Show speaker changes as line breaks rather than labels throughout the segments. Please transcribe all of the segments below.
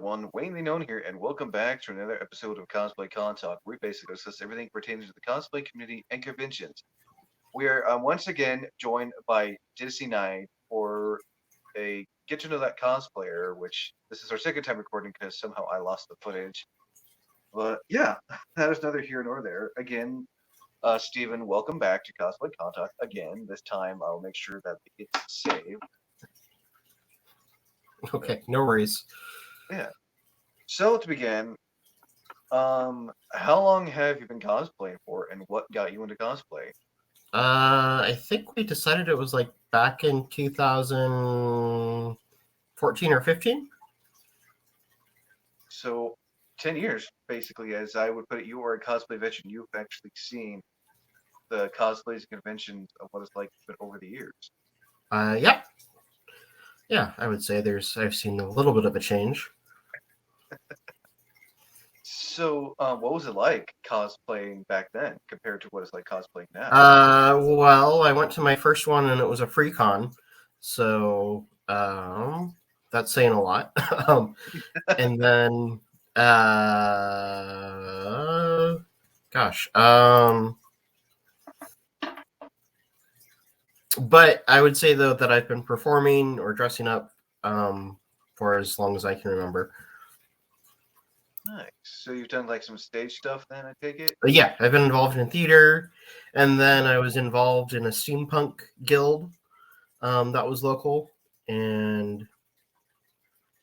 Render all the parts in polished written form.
everyone, Wayne the Known here, and welcome back to another episode of Cosplay Con Talk, where we basically discuss everything pertaining to the cosplay community and conventions. We are once again joined by Dsny Knight for a Get to Know That Cosplayer, which this is our second time recording because somehow I lost the footage. But yeah, that is neither here nor there. Again, Steven, welcome back to Cosplay Con Talk. Again, this time I'll make sure that it gets saved.
Okay, no worries.
Yeah. So to begin, how long have you been cosplaying for, and what got you into cosplay?
I think we decided it was like back in 2014 or 15.
So, 10 years, basically, as I would put it. You are a cosplay veteran. You've actually seen the cosplays and conventions of what it's like over the years.
Yeah. Yeah, I would say I've seen a little bit of a change.
So, what was it like cosplaying back then compared to what it's like cosplaying now?
Well, I went to my first one and it was a free con, so that's saying a lot. And then, gosh, but I would say though that I've been performing or dressing up for as long as I can remember.
Nice. So you've done like some stage stuff then, I take it?
But yeah, I've been involved in theater, and then I was involved in a steampunk guild that was local, and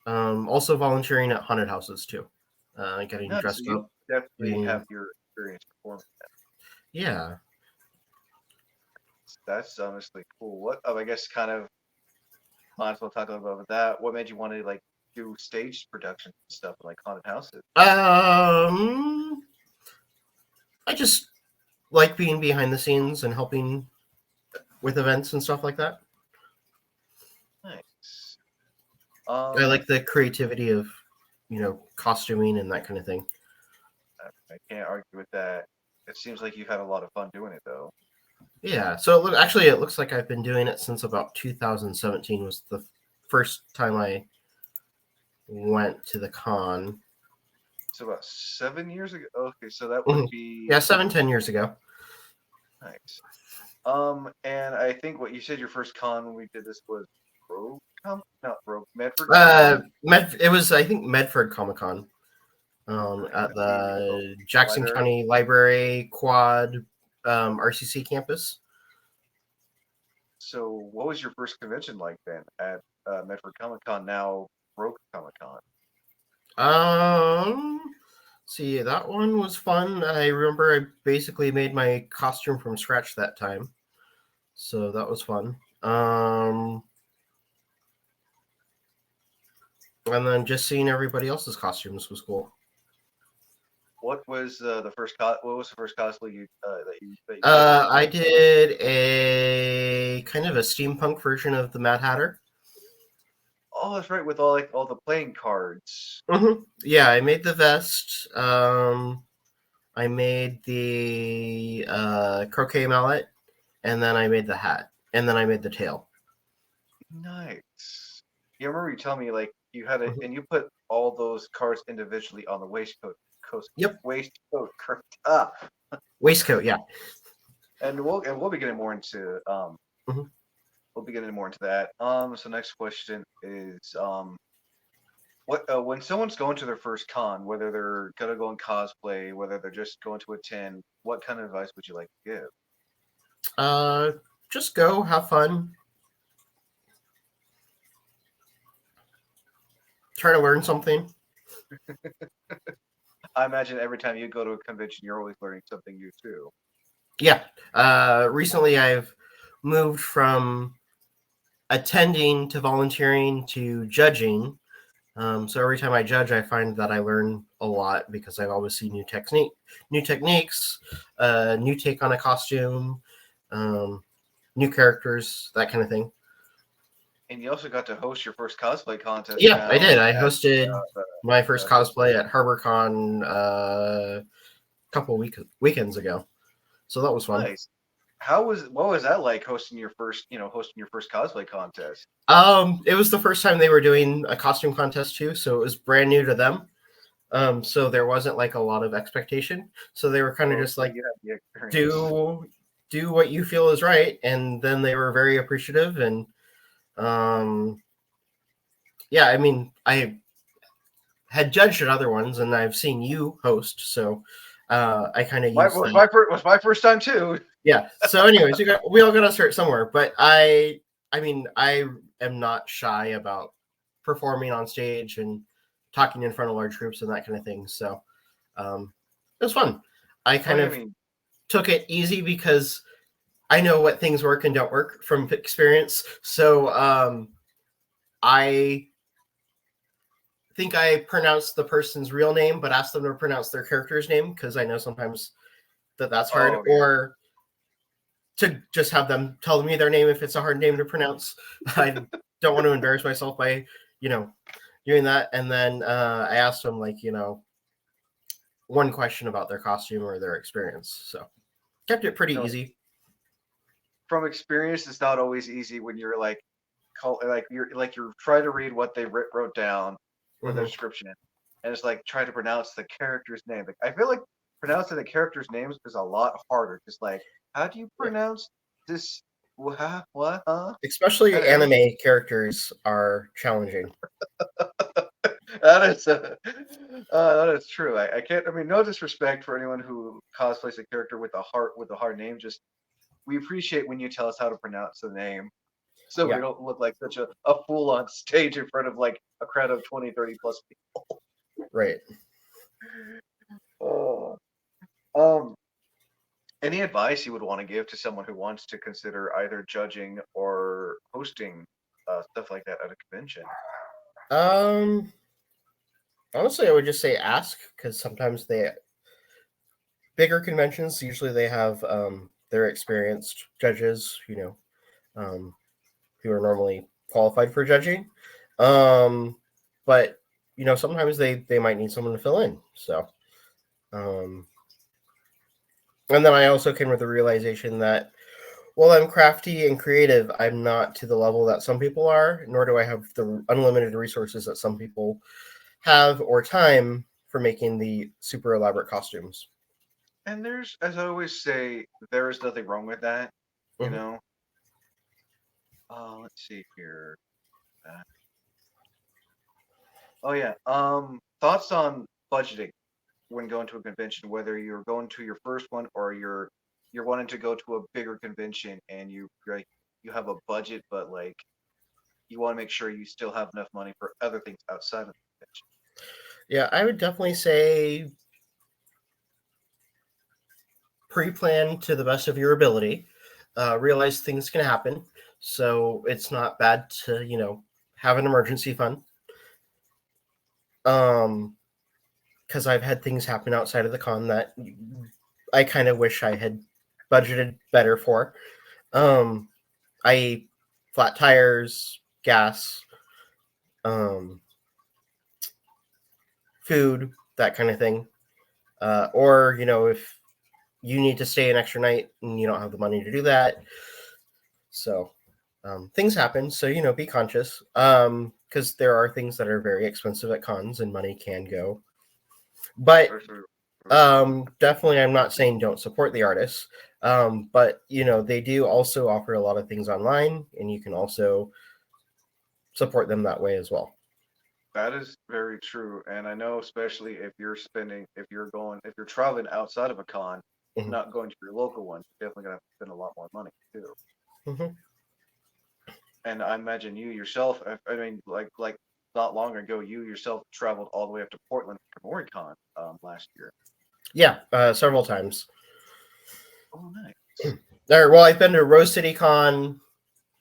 also volunteering at haunted houses too, getting
No,
dressed
so you
up.
definitely have your experience performing.
Yeah.
That's honestly cool. What? Oh, I guess kind of. Might as well talk a little bit about that. What made you want to like do stage production stuff like haunted houses?
I just like being behind the scenes and helping with events and stuff like that.
Nice.
I like the creativity of, costuming and that kind of thing.
I can't argue with that. It seems like you've had a lot of fun doing it, though.
Yeah. So it looks like I've been doing it since about 2017 was the first time I went to the con.
So about 7 years ago. Okay, so that would be
10 years ago.
Nice. And I think what you said your first con when we did this was Medford.
It was, I think, Medford Comic Con. At the Jackson County Library Quad RCC campus.
So, what was your first convention like then at Medford Comic Con? Now Rogue Comic Con.
See, that one was fun. I remember I basically made my costume from scratch that time, so that was fun. And then just seeing everybody else's costumes was cool.
What was the first? What was the first cosplay you that you did?
I did a kind of a steampunk version of the Mad Hatter.
Oh, that's right, with all the playing cards.
Mm-hmm. Yeah, I made the vest. I made the croquet mallet, and then I made the hat, and then I made the tail.
Nice. You remember you telling me like you had it, and you put all those cards individually on the waistcoat.
Yep.
Waistcoat.
Waistcoat, yeah.
And we'll be getting more into we'll be getting more into that. So next question is what when someone's going to their first con, whether they're gonna go and cosplay, whether they're just going to attend, what kind of advice would you like to give?
Just go, have fun. Try to learn something.
I imagine every time you go to a convention, you're always learning something new too.
Yeah. Recently, I've moved from attending to volunteering to judging. So every time I judge, I find that I learn a lot because I always see new techniques, new take on a costume, new characters, that kind of thing.
And you also got to host your first cosplay contest.
Yeah, I did. I hosted my first cosplay at HarborCon a couple weekends ago. So that was fun.
Nice. what was that like hosting your first cosplay contest?
It was the first time they were doing a costume contest too, so it was brand new to them. So there wasn't like a lot of expectation. So they were kind of
Oh,
just
so
like,
you had the experience.
do what you feel is right, and then they were very appreciative. And um, yeah, I mean, I had judged at other ones, and I've seen you host, so I kind of used that.
Was my first time too.
Yeah. So, anyways, we all got to start somewhere. But I mean, I am not shy about performing on stage and talking in front of large groups and that kind of thing. So, it was fun. I
Oh,
kind
yeah, I
of
mean,
took it easy because I know what things work and don't work from experience. So, I think I pronounced the person's real name, but asked them to pronounce their character's name because I know sometimes that's hard.
oh yeah.
Or to just have them tell me their name if it's a hard name to pronounce. I don't want to embarrass myself by, doing that. And then I asked them one question about their costume or their experience. So kept it pretty
No,
easy.
from experience, it's not always easy when you're you're trying to read what they wrote down for their
Mm-hmm.
description, and it's like trying to pronounce the character's name. Like I feel like pronouncing the character's names is a lot harder. Just like how do you
Yeah.
pronounce this? What? Huh?
Especially
And
anime characters are challenging.
that is that is true. I can't. I mean, no disrespect for anyone who cosplays a character with a hard name. Just we appreciate when you tell us how to pronounce the name, so we
Yeah,
don't look like such a fool on stage in front of like a crowd of 20, 30 plus people.
right.
Oh. Um, any advice you would want to give to someone who wants to consider either judging or hosting stuff like that at a convention?
Um, Honestly, I would just say ask because sometimes bigger conventions usually they have their experienced judges, um, who are normally qualified for judging. Um, but sometimes they might need someone to fill in. So, um, and then I also came with the realization that while I'm crafty and creative, I'm not to the level that some people are, nor do I have the unlimited resources that some people have or time for making the super elaborate costumes.
And there's, as I always say, there is nothing wrong with that. You
Mm-hmm.
know. Let's see here. Uh, oh yeah. Thoughts on budgeting when going to a convention, whether you're going to your first one or you're wanting to go to a bigger convention and you have a budget, but like you want to make sure you still have enough money for other things outside of the convention.
Yeah, I would definitely say pre-plan to the best of your ability. Realize things can happen, so it's not bad to have an emergency fund. Because I've had things happen outside of the con that I kind of wish I had budgeted better for. Um, I flat tires, gas, um, food, that kind of thing. Or if you need to stay an extra night and you don't have the money to do that. So things happen. So, be conscious because there are things that are very expensive at cons and money can go. But
Very true. Very true.
definitely, I'm not saying don't support the artists. But, they do also offer a lot of things online and you can also support them that way as well.
That is very true, and I know especially if you're traveling outside of a con,
Hmm.
not going to your local one, you're definitely gonna have to spend a lot more money too.
Hmm.
And I imagine you yourself, I mean, like not long ago, you yourself traveled all the way up to Portland for KomoriCon last year.
Yeah, several times.
Oh, nice.
Well, I've been to Rose City Con,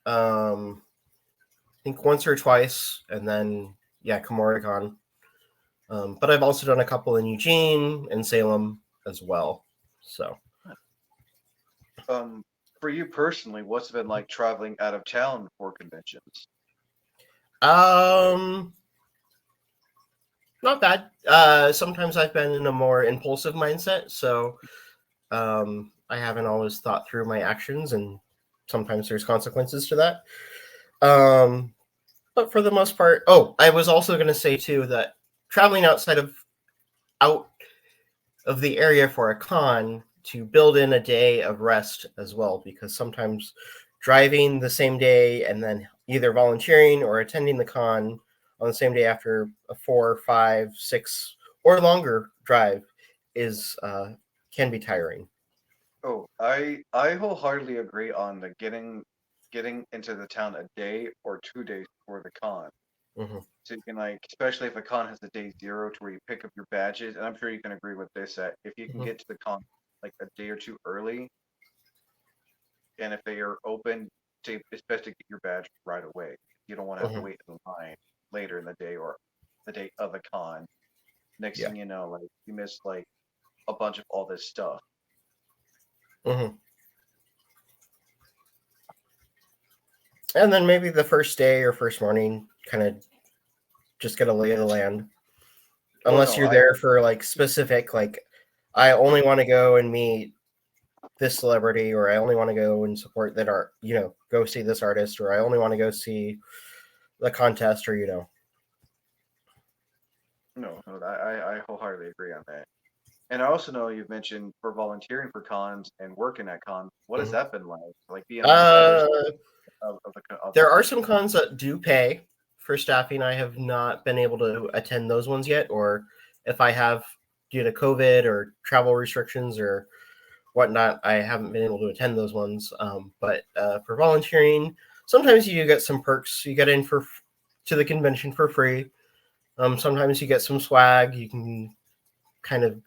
I think once or twice, and then yeah, KomoriCon. But I've also done a couple in Eugene and Salem as well. So,
Um, for you personally, what's it been like traveling out of town for conventions?
um, not bad. Sometimes I've been in a more impulsive mindset, so I haven't always thought through my actions, and sometimes there's consequences to that. Um, but for the most part, oh, I was also going to say too that traveling out of the area for a con to build in a day of rest as well, because sometimes driving the same day and then either volunteering or attending the con on the same day after a 4, 5, 6 or longer drive is can be tiring.
Oh, I wholeheartedly agree on the getting into the town a day or 2 days before the con.
Mm-hmm.
So you can like, especially if a con has a day zero to where you pick up your badges, and I'm sure you can agree with this that if you can
Mm-hmm.
get to the con like a day or two early, and if they are open, to it's best to get your badge right away. You don't want to have to
Mm-hmm.
wait in line later in the day or the day of the con. Next
Yeah.
thing you know, like you miss like a bunch of all this stuff.
Mm-hmm. And then maybe the first day or first morning, kind of just get a lay of the land.
Oh
Unless
no,
you're
I
there for like specific, like I only want to go and meet this celebrity, or I only want to go and support that art, go see this artist, or I only want to go see the contest, or
no, I wholeheartedly agree on that. And I also know you've mentioned for volunteering for cons and working at cons. What has
Mhm.
that been like? Like being on the other side
uh
of the
there are some
convention?
cons that do pay for staffing. I have not been able to attend those ones yet, or if I have, due to COVID or travel restrictions or whatnot, I haven't been able to attend those ones. But for volunteering, sometimes you get some perks. You get in for to the convention for free. Sometimes you get some swag. You can kind of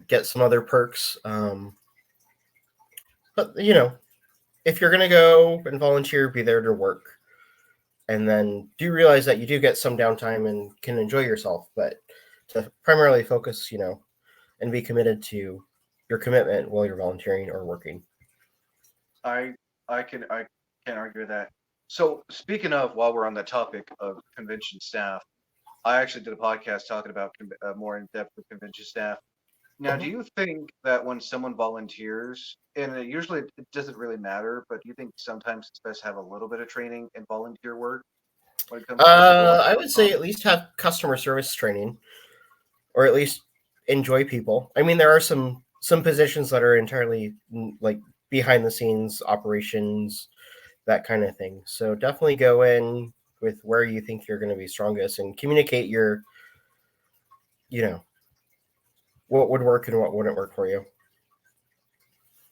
get some other perks. But if you're gonna go and volunteer, be there to work, and then do realize that you do get some downtime and can enjoy yourself. But to primarily focus, and be committed to your commitment while you're volunteering or working.
I I can't argue with that. So speaking of, while we're on the topic of convention staff, I actually did a podcast talking about more in depth with convention staff. Now, do
Mhm.
you think that when someone volunteers, and usually it doesn't really matter, but do you think sometimes it's best to have a little bit of training in volunteer work when it comes to people working
I
for
would say
con?
at least have customer service training, or at least enjoy people. I mean, there are some positions that are entirely like behind the scenes operations, that kind of thing. So definitely go in with where you think you're going to be strongest and communicate you know, what would work and what wouldn't work for you.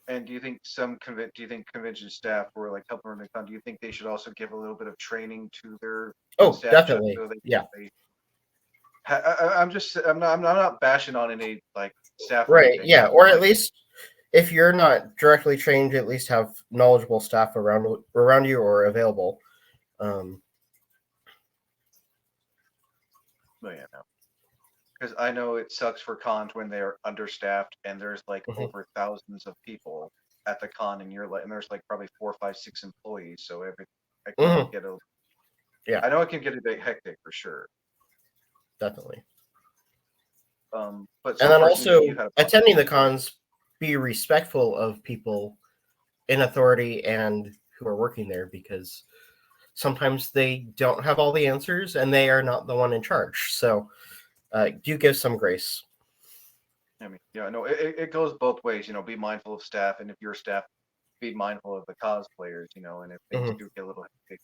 And do you think do you think convention staff were like helping run the con? Do you think they should also give a little bit of training to their
Oh,
staff just
definitely.
so
Yeah.
they I'm not bashing on any like staff or
Right.
anything.
Yeah.
I'm just
Or at
like,
least if you're not directly trained, at least have knowledgeable staff around you or available. Um,
oh yeah, no. Because I know it sucks for cons when they're understaffed and there's like
mhm,
over thousands of people at the con, and you're like, and there's like probably 4, 5, 6 employees. So it can
mhm,
get
yeah,
I know it can get a bit hectic for sure.
definitely.
But
And
so
then
personally,
also
you had a
attending the
go ahead.
cons, be respectful of people in authority and who are working there, because sometimes they don't have all the answers and they are not the one in charge. So do give some grace.
I mean, yeah, no, it goes both ways. Be mindful of staff, and if you're staff, be mindful of the cosplayers. And if things
Hmm.
do get a little hectic,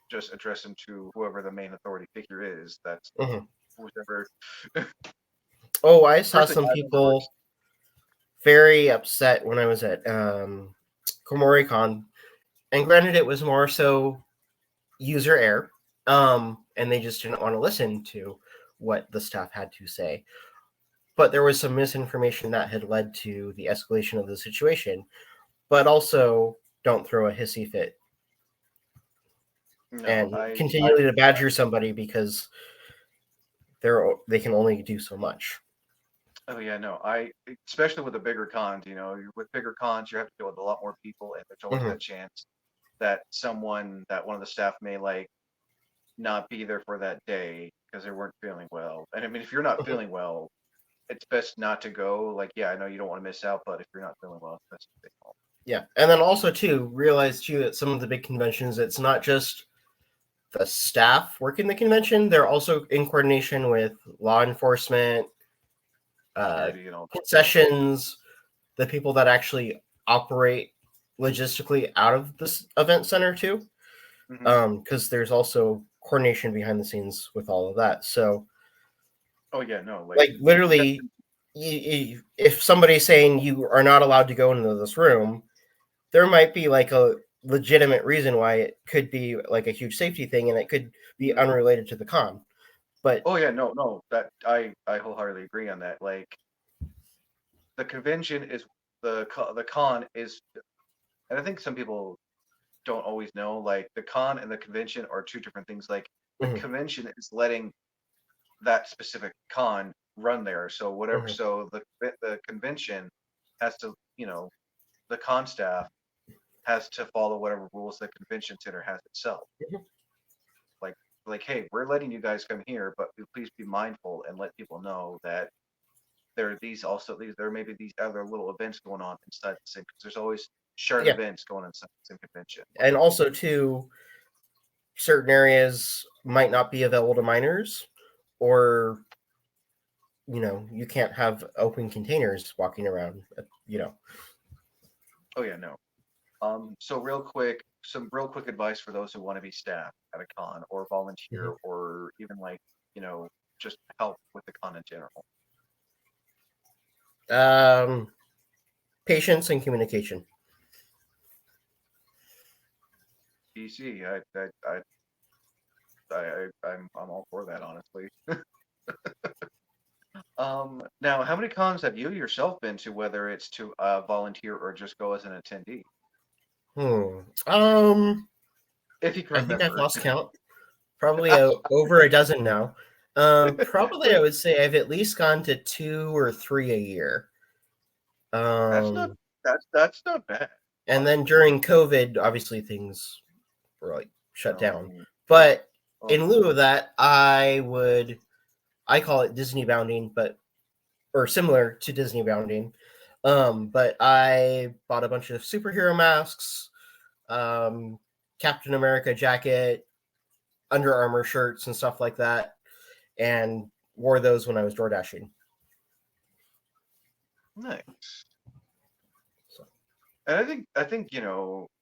just address them to whoever the main authority figure is. That's
Hmm.
whoever.
Oh, I saw
Personally,
some
I never really.
people very upset when I was at KomoriCon, and granted, it was more so user error, and they just didn't want to listen to what the staff had to say. But there was some misinformation that had led to the escalation of the situation. But also, don't throw a hissy fit
No,
and
I
continually to badger somebody because they can only do so much.
oh yeah, no, especially with the bigger cons, with bigger cons, you have to deal with a lot more people, and there's always
Hmm.
that chance that one of the staff may like not be there for that day because they weren't feeling well. And I mean, if you're not feeling well, it's best not to go. Like, yeah, I know you don't want to miss out, but if you're not feeling well, that's the thing.
Yeah, and then also too realize too that some of the big conventions, it's not just the staff working the convention; they're also in coordination with law enforcement,
Security and all that stuff.
concessions, the people that actually operate logistically out of this event center too,
Hmm.
because there's also coordination behind the scenes with all of that. So,
Oh yeah, no, like
like literally, if somebody's saying you are not allowed to go into this room, there might be like a legitimate reason why it could be like a huge safety thing, and it could be
mhm.
unrelated to the con. But
Oh yeah, no, no, that I wholeheartedly agree on that. Like the convention is the con is, and I think some people don't always know. Like the con and the convention are two different things. Like the
mhm,
convention is letting that specific con run there. So whatever.
mhm,
So the convention has to, the con staff has to follow whatever rules the convention center has itself.
mhm.
Like like, hey, we're letting you guys come here, but please be mindful and let people know that there may be these other little events going on inside the same, because there's always shared
Yeah,
events going on inside the same convention.
and
Like,
also too, certain areas might not be available to minors, or you can't have open containers walking around.
oh yeah, no. So some real quick advice for those who want to be staff at a con or volunteer
Mhm.
or even like, you know, just help with the con in general.
um, Patience and communication.
DC, I'm all for that, honestly. Now, how many cons have you yourself been to, whether it's to volunteer or just go as an attendee,
Hmm.
if you can
I think I've
remember?
lost count. Probably over a dozen now. Probably I would say I've at least gone to 2 or 3 a year.
That's not
Um,
that's not bad,
and then
honestly.
during COVID, obviously things were like shut
No, I
down.
mean,
But
oh,
in lieu of that, I call it Disney bounding, but or similar to Disney bounding. But I bought a bunch of superhero masks, um, Captain America jacket, Under Armour shirts, and stuff like that, and wore those when I was door dashing.
nice.
So,
And I think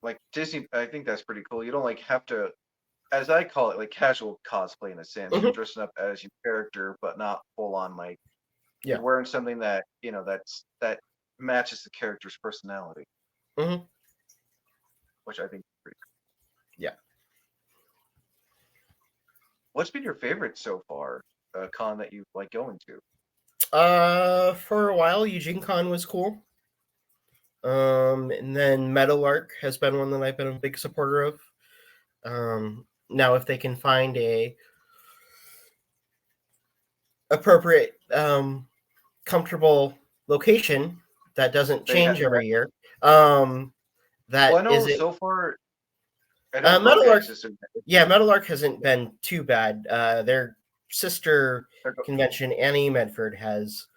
like Disney, I think that's pretty cool. You don't like have to, as I call it, like casual cosplay in a sense. You're
mhm,
dressing up as your character, but not full on like
yeah.
you're wearing something that that matches the character's personality,
Hmm.
which I think is pretty cool.
Yeah.
What's been your favorite so far, con that you like going to?
For a while, Eugene Con was cool. And then Meadowlark has been one that I've been a big supporter of. Now, if they can find a appropriate, comfortable location that doesn't
They had
change
that.
every year, um,
Well, I
that
know
is it.
so far. I know Rogue
Meadowlark,
X is.
yeah, Meadowlark hasn't been too bad. Their sister convention, Annie Medford, has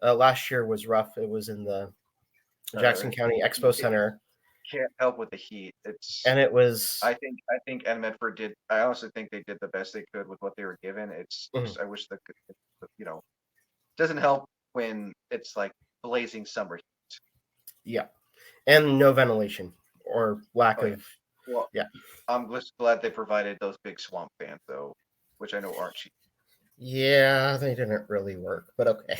last year was rough. It was in the
Uh,
Jackson County Expo
it
Center,
can't help with the heat. It's.
and it was.
I think Ann Medford did. I honestly think they did the best they could with what they were given. It's
Mhm,
just I wish that doesn't help when it's like blazing summer heat.
yeah, and no ventilation or lack
Oh yeah.
of.
Well,
Yeah,
I'm just glad they provided those big swamp fans though, which I know aren't cheap.
yeah, they didn't really work, but okay.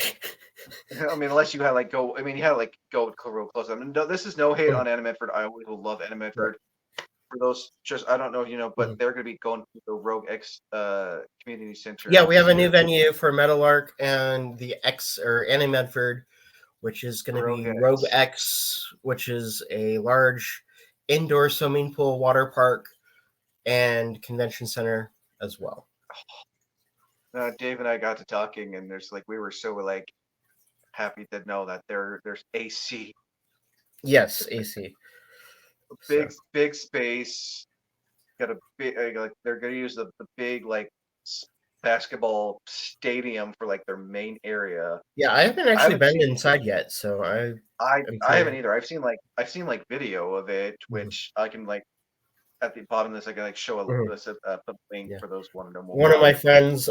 I mean, unless you had like go. I mean, you had like go real close. I mean, no, this is no hate on Anna Medford. I always will love Anna
Right.
Medford. For those, just I don't know, but
Mhm.
they're going to be going to the Rogue X Community Center
Yeah, we have
this
a new
year.
venue for Meadowlark and the X or Annie Medford, which is going to
Rogue
be Rogue
X.
X, which is a large indoor swimming pool, water park, and convention center as well.
Dave and I got to talking, and there's like we were so like happy to know that there's AC,
Yes, AC.
big
So
big space, got a big like they're going to use the big like basketball stadium for like their main area.
Yeah, I haven't
I
actually
haven't
been
seen
inside yet, so I'm
I haven't
curious.
either. I've seen like video of it,
Mhm,
which I can like at the bottom of this I can like show
mhm,
a link
yeah.
for those who want to know more
One of
about
my
it.
friends,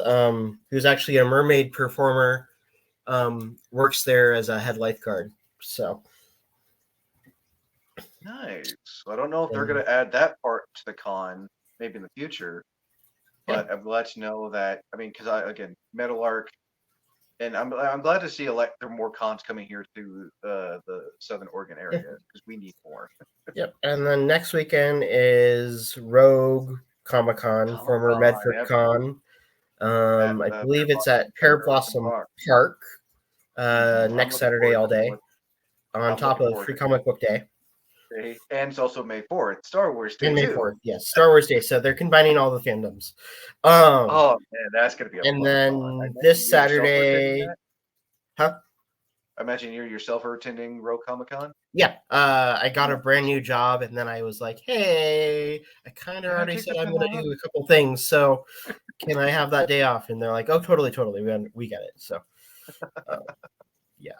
who's actually a mermaid performer, works there as a head lifeguard. So,
Nice. So I don't know if they're
and
gonna add that part to the con maybe in the future,
yeah,
but I'm glad to know that. I mean, because I again Metal Arc, and I'm glad to see there are more cons coming here to the Southern Oregon area
yeah,
because we need more.
yep. And then next weekend is Rogue Comic Con,
Comic
former
Con,
Medford
yep,
Con.
at
I
Bear
believe it's
Blossom
at Pear Blossom
Park.
Park
I'm
next
looking
Saturday
forward
all
to
day
it.
on
I'm
top
looking
of
forward
Free
to it.
Comic Book Day.
Okay. And it's also May 4th, Star Wars Day
And May
too.
4th, yes, Star Wars Day. So they're combining all the fandoms. Um,
Oh man, that's gonna be a
and
fun con. I
then
imagine
this
you yourself are attending
Saturday,
that.
huh?
I imagine you yourself are attending Rogue Comic Con.
Yeah, I got a brand
Nice.
new job, and then I was like, "Hey, I kind of
Can I
already
take
said
the
I'm
time
going to
off?
do a couple things, so can I have that day off?" And they're like, "Oh, totally, totally, we get it." So, uh, yeah,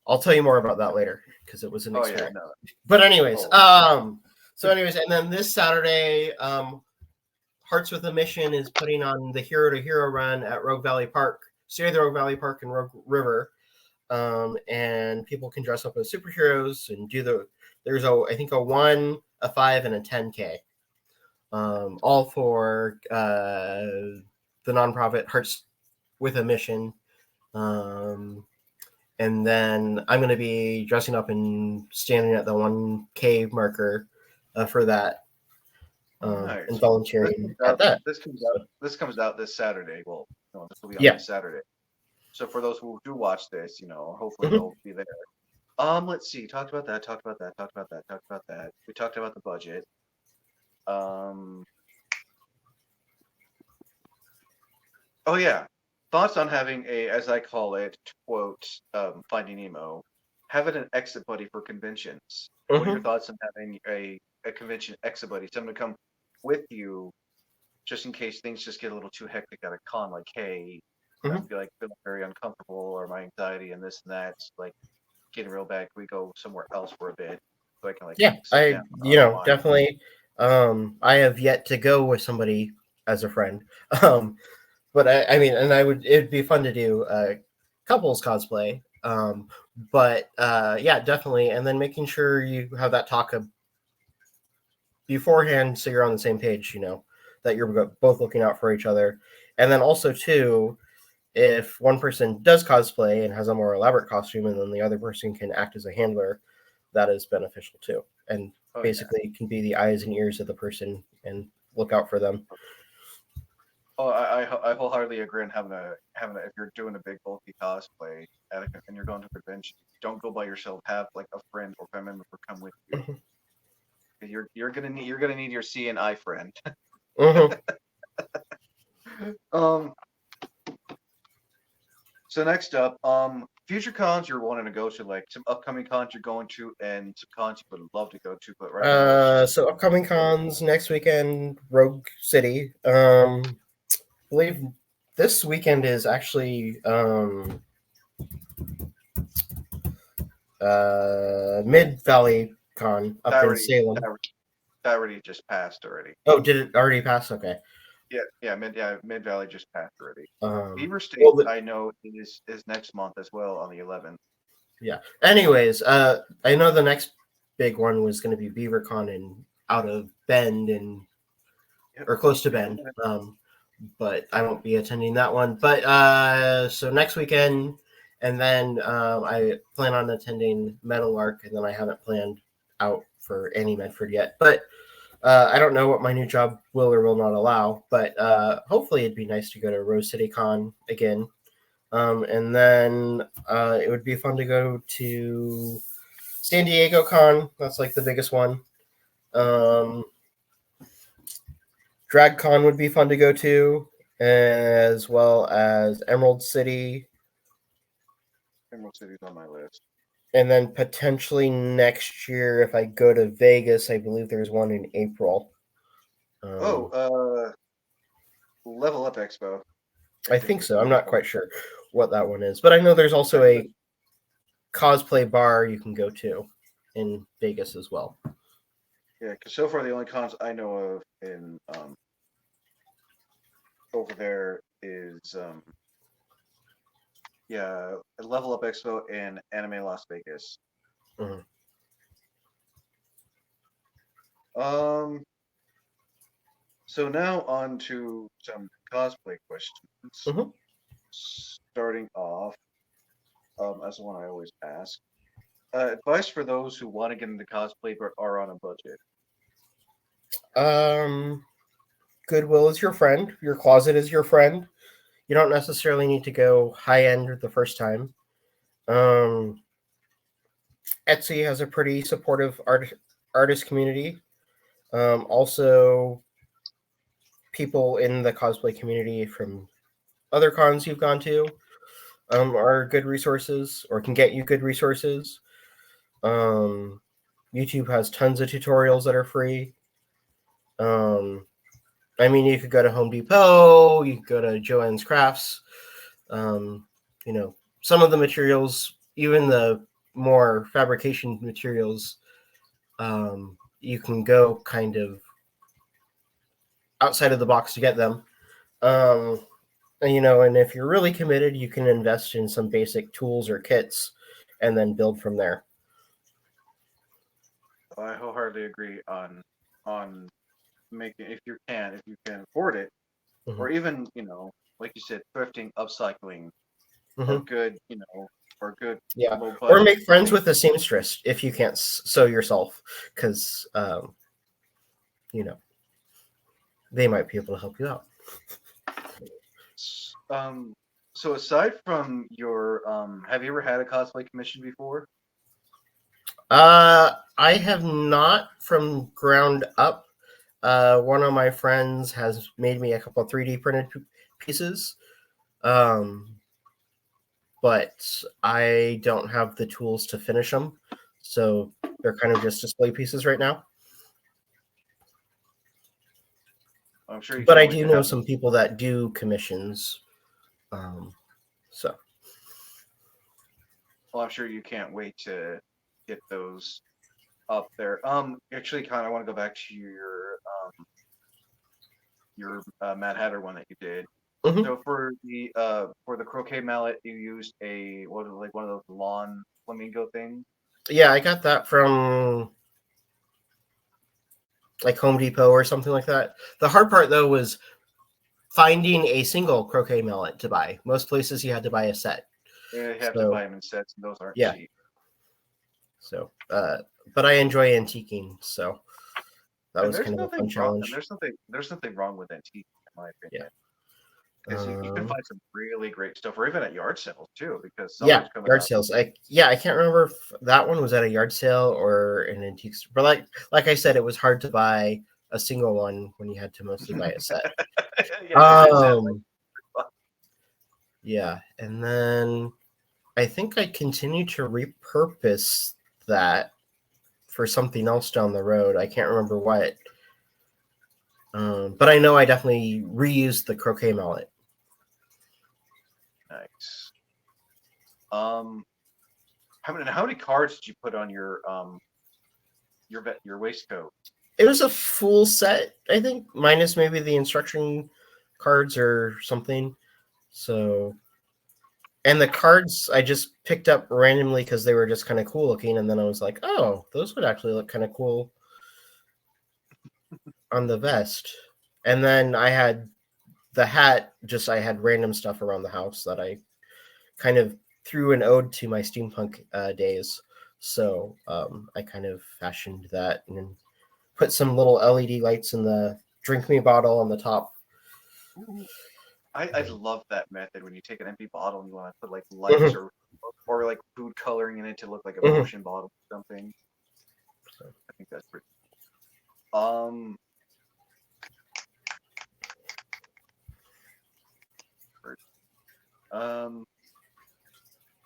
I'll tell you more about that later because it was
Oh yeah,
unexpected.
no.
But anyways,
Oh,
and then this Saturday, Hearts with a Mission is putting on the Hero to Hero run at Rogue Valley Park, Stay the Rogue Valley Park in Rogue River. And people can dress up as superheroes and do there's I think a 1, a 5, and a 10K, all for the nonprofit Hearts with a Mission. Um, and then I'm going to be dressing up and standing at the 1K marker for that,
oh
and
nice. This
volunteering
comes
at
out.
that.
This comes out.
So,
This comes out this Saturday. Well, no, this will be on
yeah.
this Saturday. So for those who do watch this, hopefully
Mhm.
they'll be there. Let's see. Talked about that. Talked about that. Talked about that. Talked about that. We talked about the budget. Um. Oh yeah. Thoughts on having a, as I call it, to quote, Finding Nemo, having an exit buddy for conventions. What are your
Mhm.
thoughts on having a convention exit buddy, someone to come with you, just in case things just get a little too hectic at a con? Like, hey,
Mhm.
I'm like feeling very uncomfortable, or my anxiety and this and that's like getting real bad. Can we go somewhere else for a bit so I can like
Yeah,
sit down, unwind?
definitely. I have yet to go with somebody as a friend. Um, but I mean, and it'd be fun to do couples cosplay. But yeah, definitely. And then making sure you have that talk beforehand so you're on the same page, that you're both looking out for each other. And then also, too, if one person does cosplay and has a more elaborate costume and then the other person can act as a handler, that is beneficial too. And
Oh yeah.
basically can be the eyes and ears of the person and look out for them.
Oh, I wholeheartedly agree on having a if you're doing a big bulky cosplay and you're going to a convention, don't go by yourself. Have like a friend or family member come with you.
Mhm.
You're gonna need your C and I friend.
Mhm.
Um. So next up, future cons you're wanting to go to, like some upcoming cons you're going to, and some cons you would love to go to, but right now it's just
So upcoming cons next weekend, Rogue City. I believe this weekend is actually Mid Valley Con
that
up in
already
Salem.
that already just passed already.
Oh, did it already pass? Okay.
Mid Valley just passed already. Beaver
Well,
State I know is next month as well on the 11th.
yeah. Anyways, I know the next big one was going to be BeaverCon in out of Bend and
Yep.
or close to
Beaver
Bend.
State.
But I won't be attending that one. But so next weekend, and then I plan on attending Metal Arc, and then I haven't planned out for any Medford yet. But I don't know what my new job will or will not allow. But hopefully, it'd be nice to go to Rose City Con again. And then it would be fun to go to San Diego Con. That's like the biggest one. Um, Drag Con would be fun to go to, as well as Emerald City,
Emerald City's on my list.
and then potentially next year, if I go to Vegas, I believe there's one in April.
Oh,
Um,
Level Up Expo.
I think so. I'm not quite sure what that one is, but I know there's also a cosplay bar you can go to in Vegas as well.
Yeah, because so far the only cons I know of in over there is Level Up Expo and Anime Las Vegas.
Mhm.
Um, so now on to some cosplay questions.
Mhm.
Starting off, as the one I always ask, advice for those who want to get into cosplay but are on a budget.
Goodwill is your friend. Your closet is your friend. You don't necessarily need to go high end the first time. Um, Etsy has a pretty supportive artist community. Also, people in the cosplay community from other cons you've gone to are good resources or can get you good resources. Um, YouTube has tons of tutorials that are free. Um, I mean, you could go to Home Depot, you could go to Joann's Crafts. Um, you know, some of the materials, even the more fabrication materials, you can go kind of outside of the box to get them. Um, and if you're really committed, you can invest in some basic tools or kits and then build from there.
I wholeheartedly agree on making if you can afford it,
Mm-hmm.
or even like you said, thrifting, upcycling, or
Mm-hmm.
good or good
Yeah,
low
or
budget
make friends
thing.
with a seamstress if you can't sew yourself, because you know they might be able to help you out.
Um, so aside from your have you ever had a cosplay commission before?
I have not from ground up. One of my friends has made me a couple of 3D printed pieces, um, but I don't have the tools to finish them, so they're kind of just display pieces right now.
I'm sure you
But I
can't wait
do
to
know
have them.
some people that do commissions, so
Well, I'm sure you can't wait to get those up there. Actually, kind of want to go back to your Mad Hatter one that you did.
mhm.
So for the croquet mallet, you used a what was it, like one of those lawn flamingo things.
Yeah, I got that from like Home Depot or something like that. The hard part though was finding a single croquet mallet to buy. Most places you had to buy a set.
You have to
So
buy them in sets, and those aren't
yeah.
cheap.
So but I enjoy antiquing, so that
And
was
there's
kind of a fun
nothing wrong. And
challenge.
there's nothing wrong with antique, in my
Yeah.
opinion, because you can find some really great stuff, or even at yard sales too. Because
Yeah,
summer's coming
yard
up.
sales. I can't remember if that one was at a yard sale or an antique store. But like I said, it was hard to buy a single one when you had to mostly buy a set.
Yeah, it is that way.
Yeah, and then I think I continue to repurpose that for something else down the road. I can't remember what. But I know I definitely reused the croquet mallet.
Nice. Um, how many cards did you put on your waistcoat?
It was a full set, I think, minus maybe the instruction cards or something. So, and the cards I just picked up randomly because they were just kind of cool looking, and then I was like, oh, those would actually look kind of cool on the vest. And then I had the hat. Just I had random stuff around the house that I kind of threw an ode to my steampunk days. So I kind of fashioned that and put some little LED lights in the drink me bottle on the top.
Ooh, I love that method when you take an empty bottle and you want to put like lights
Mhm,
or like food coloring in it to look like a
mhm.
potion bottle or something.
So,
I think that's pretty. Um, um,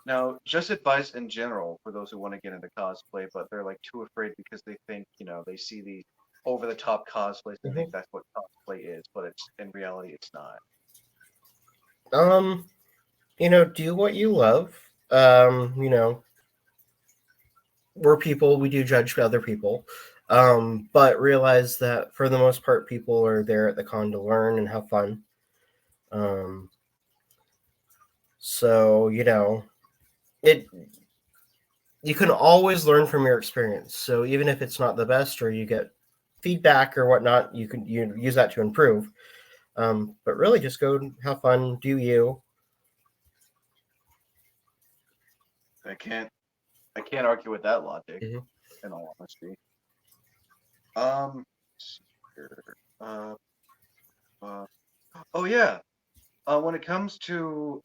Now, just advice in general for those who want to get into cosplay, but they're like too afraid because they think, they see the over the top cosplays and think
mhm.
that's what cosplay is, but it's in reality it's not.
Do what you love. We're people, we do judge other people. But realize that for the most part, people are there at the con to learn and have fun. So, it you can always learn from your experience. So even if it's not the best or you get feedback or whatnot, you use that to improve. But really just go have fun, do you.
I can't argue with that logic,
Mhm.
in all honesty. Um, let's see here. Uh, oh yeah. When it comes to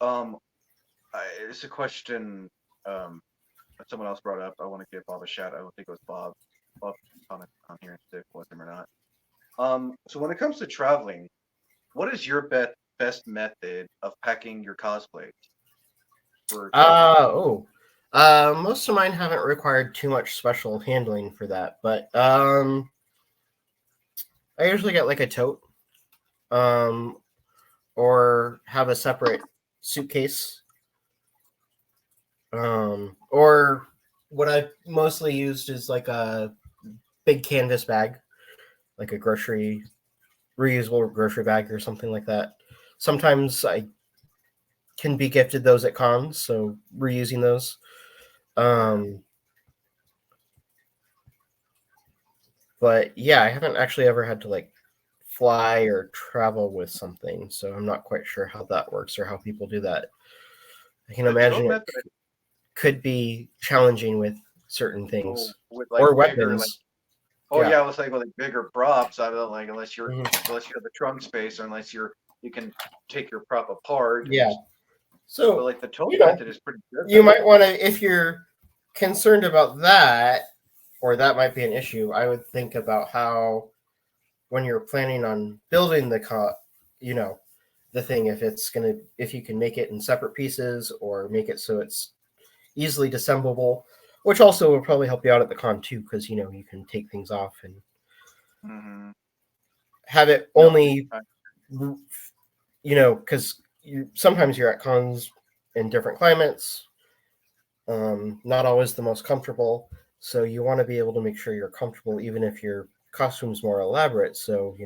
it's a question that someone else brought up. I want to give Bob a shout. I don't think it was Bob. Bob comment on here if it was him or not. So when it comes to traveling, what is your best method of packing your cosplay for traveling?
Most of mine haven't required too much special handling for that, but I usually get like a tote, um, or have a separate suitcase, or what I mostly used is like a big canvas bag, like a reusable grocery bag or something like that. Sometimes I can be gifted those at cons, so reusing those.
Yeah.
But yeah, I haven't actually ever had to like fly or travel with something, so I'm not quite sure how that works or how people do that. I can
The tote
imagine it
method.
could be challenging with certain
Oh,
things
with
or
like bigger, like
weapons.
oh
Yeah.
yeah, I was like with like bigger props. I don't like
Mhm.
unless you have the trunk space, or unless you can take your prop apart and
Yeah.
just. But
So,
like the tote
you know,
method is pretty good
you
though.
might want to, if you're concerned about that, or that might be an issue, I would think about how, when you're planning on building you know, the thing, if you can make it in separate pieces or make it so it's easily disassemblable, which also will probably help you out at the con too, because you can take things off and
Mm-hmm.
have it
No,
only, because sometimes you're at cons in different climates, not always the most comfortable. So you want to be able to make sure you're comfortable, even if your costume's more elaborate. So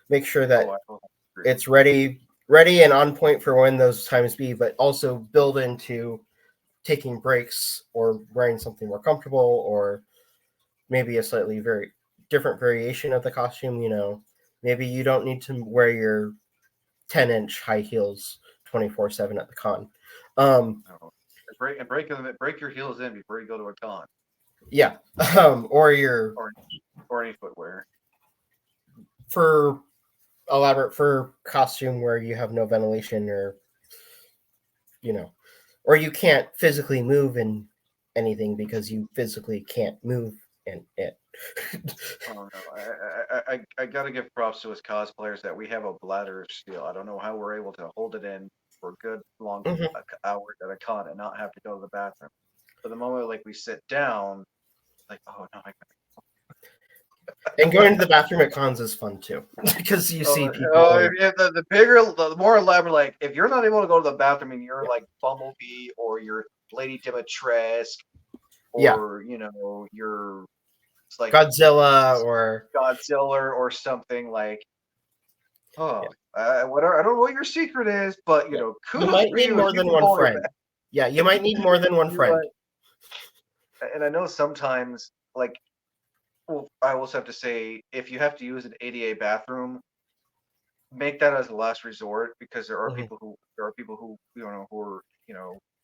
make sure
oh,
that
I totally agree.
it's ready and on point for when those times be, but also build into taking breaks or wearing something more comfortable, or maybe a slightly very different variation of the costume. Maybe you don't need to wear your 10-inch high heels 24/7 at the con.
No. Break your heels in before you go to a con
Yeah. Or your
or any footwear.
for elaborate fur costume where you have no ventilation, you know or you can't physically move in anything because you physically can't move in it.
Oh no, I gotta give props to us cosplayers that we have a bladder of steel. I don't know how we're able to hold it in for a good long
Mhm.
hours at a con and not have to go to the bathroom. But the moment like we sit down, like oh no,
And going to the bathroom at cons is fun too, because you see people.
yeah, the bigger, the more elaborate. Like if you're not able to go to the bathroom and you're
Yeah,
like Bumblebee or you're Lady Dimitrescu
yeah.
or you're it's like
Godzilla or
Godzilla or something like. Oh, whatever. I don't know what your secret is, but
yeah. You
kudos
might
for
need
you if
more
you
than
can
one
hold your
friend. Yeah, you might need more than one
you're
friend.
right. And I know sometimes, like, well, I also have to say, if you have to use an ADA bathroom, make that as a last resort because
Mhm,
there are people who who are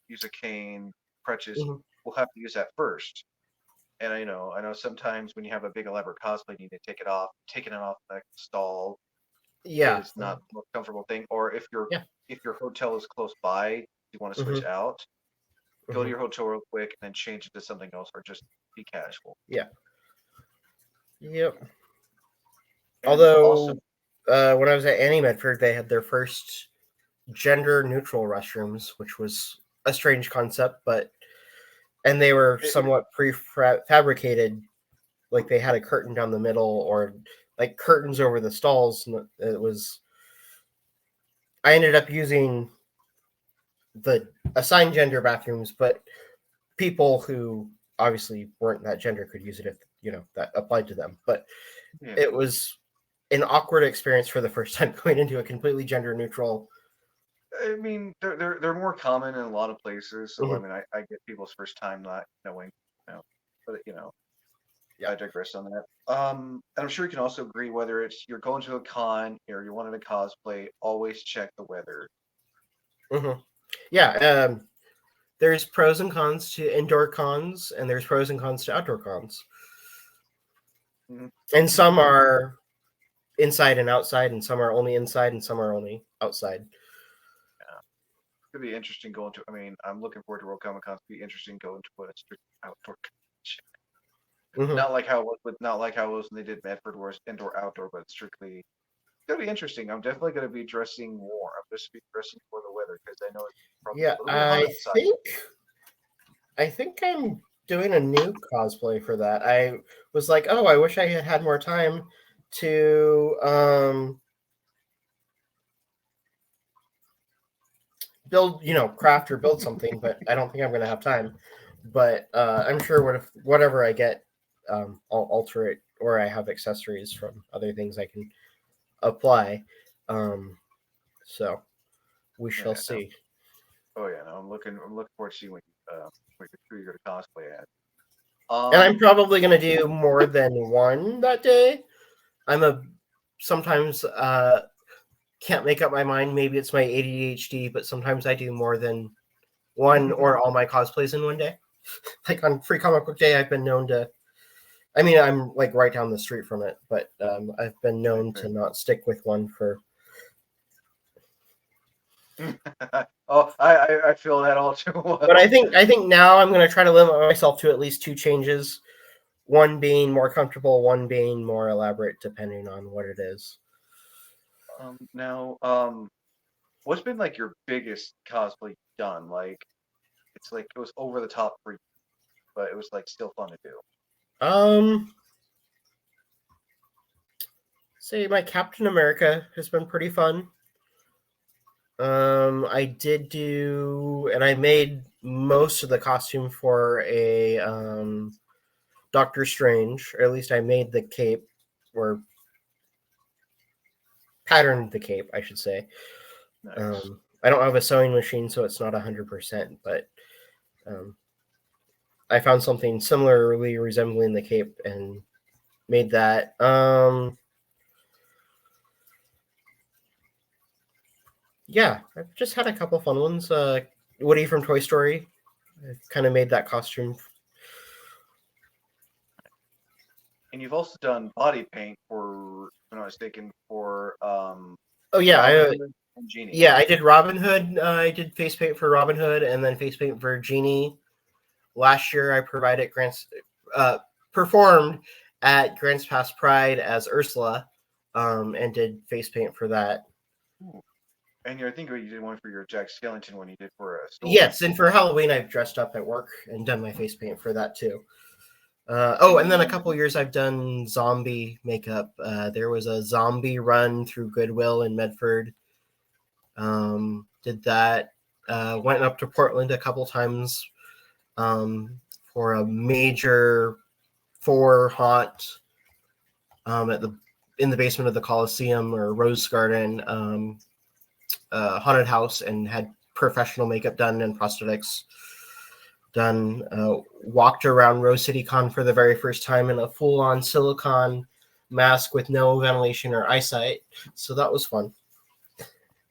use a cane, crutches,
mhm.
will have to use that first. And I know sometimes when you have a big elaborate cosplay, you need to take it off. Taking it off that stall
Yeah,
is not the most comfortable thing. Or
yeah.
if your hotel is close by, you want to switch
Hmm.
out, go to
Hmm.
your hotel real quick and then change it to something else, or just be casual.
Yeah. Yep.
And also,
Although, when I was at Annie Medford, they had their first gender neutral restrooms, which was a strange concept, and they were
it,
somewhat prefabricated. Like they had a curtain down the middle, or like curtains over the stalls. And it was. I ended up using the assigned gender bathrooms, but people who obviously weren't that gender could use it if that applied to them. But
Yeah.
it was an awkward experience for the first time going into a completely gender neutral.
I mean, they're more common in a lot of places. So I
Mhm.
mean, I get people's first time not knowing, but
Yeah.
I digress on that. And I'm sure you can also agree whether it's you're going to a con or you wanted to cosplay, always check the weather.
Mm-hmm. Yeah. There's pros and cons to indoor cons, and there's pros and cons to outdoor cons.
Mm-hmm.
And some are inside and outside, and some are only inside, and some are only outside.
Yeah. It's gonna be interesting going to. I mean, I'm looking forward to World Comic Con. It's gonna be interesting going to a strict outdoor convention.
Mm-hmm.
Not like how it was when they did Medford, where it's indoor outdoor, but strictly. It's gonna be interesting. I'm definitely gonna be dressing more. I'm just be dressing for the weather because I know it's probably
Yeah,
a little bit hot outside.
I think I'm doing a new cosplay for that. I was like, oh, I wish I had had more time to build, craft or build something, but I don't think I'm going to have time. But I'm sure whatever I get, I'll alter it, or I have accessories from other things I can apply. Um, so we
Yeah,
shall
no.
see.
Oh yeah, no. I'm looking forward to seeing who you're gonna cosplay at.
And I'm
Um,
probably going to do more than one that day. I'm a sometimes can't make up my mind. Maybe it's my ADHD, but sometimes I do more than one or all my cosplays in one day. Like on Free Comic Book Day, I've been known to. I mean, I'm like right down the street from it, but I've been known to not stick with one for.
oh, I feel that all too
But I
well.
think now I'm going to try to limit myself to at least two changes. One being more comfortable, one being more elaborate, depending on what it is.
Now, what's been like your biggest cosplay you've done? Like, it's like it was over the top for you, but it was like still fun to do.
Um, say my Captain America has been pretty fun. I did do, and I made most of the costume for a Doctor Strange, or at least I made the cape, or patterned the cape, I should say.
Nice.
I don't have a sewing machine, so it's not 100%, but um, I found something similarly resembling the cape and made that. Yeah, I've just had a couple fun ones. Woody from Toy Story, I kind of made that costume.
And you've also done body paint for, if I'm not mistaken, for
Oh yeah,
Robin Hood and Genie.
yeah, I did Robin Hood. I did face paint for Robin Hood, and then face paint for Genie. Last year, I provided grants, performed at Grants Pass Pride as Ursula, and did face paint for that.
Ooh. And I think you did one for your Jack Skellington when you did for a Storm.
Yes, and for Halloween, I've dressed up at work and done my face paint for that too. And then a
And
couple years I've done zombie makeup. There was a zombie run through Goodwill in Medford. Did that. Went up to Portland a couple times for a major haunt at the in the basement of the Coliseum or Rose Garden haunted house, and had professional makeup done and prosthetics done. Walked around Rose City Con for the very first time in a full-on silicone mask with no ventilation or eyesight, so that was fun.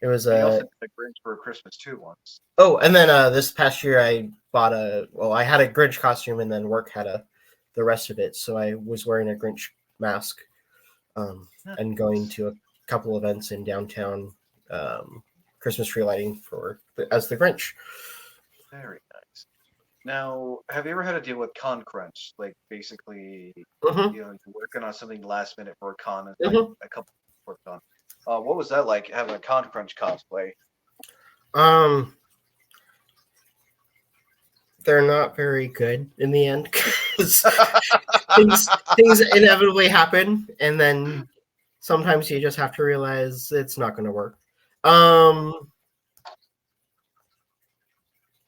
It was
you
a
also did the Grinch for Christmas too once.
and then this past year I bought I had a Grinch costume, and then work had the rest of it, so I was wearing a Grinch mask and going to a couple events in downtown, Christmas tree lighting as the Grinch.
Very nice. Now, have you ever had to deal with con crunch? Like basically,
Mm-hmm.
you're working on something last minute for a con, and like
Mm-hmm.
a couple for a con. What was that like having a con crunch cosplay?
Um, they're not very good in the end because things inevitably happen, and then sometimes you just have to realize it's not going to work. Um,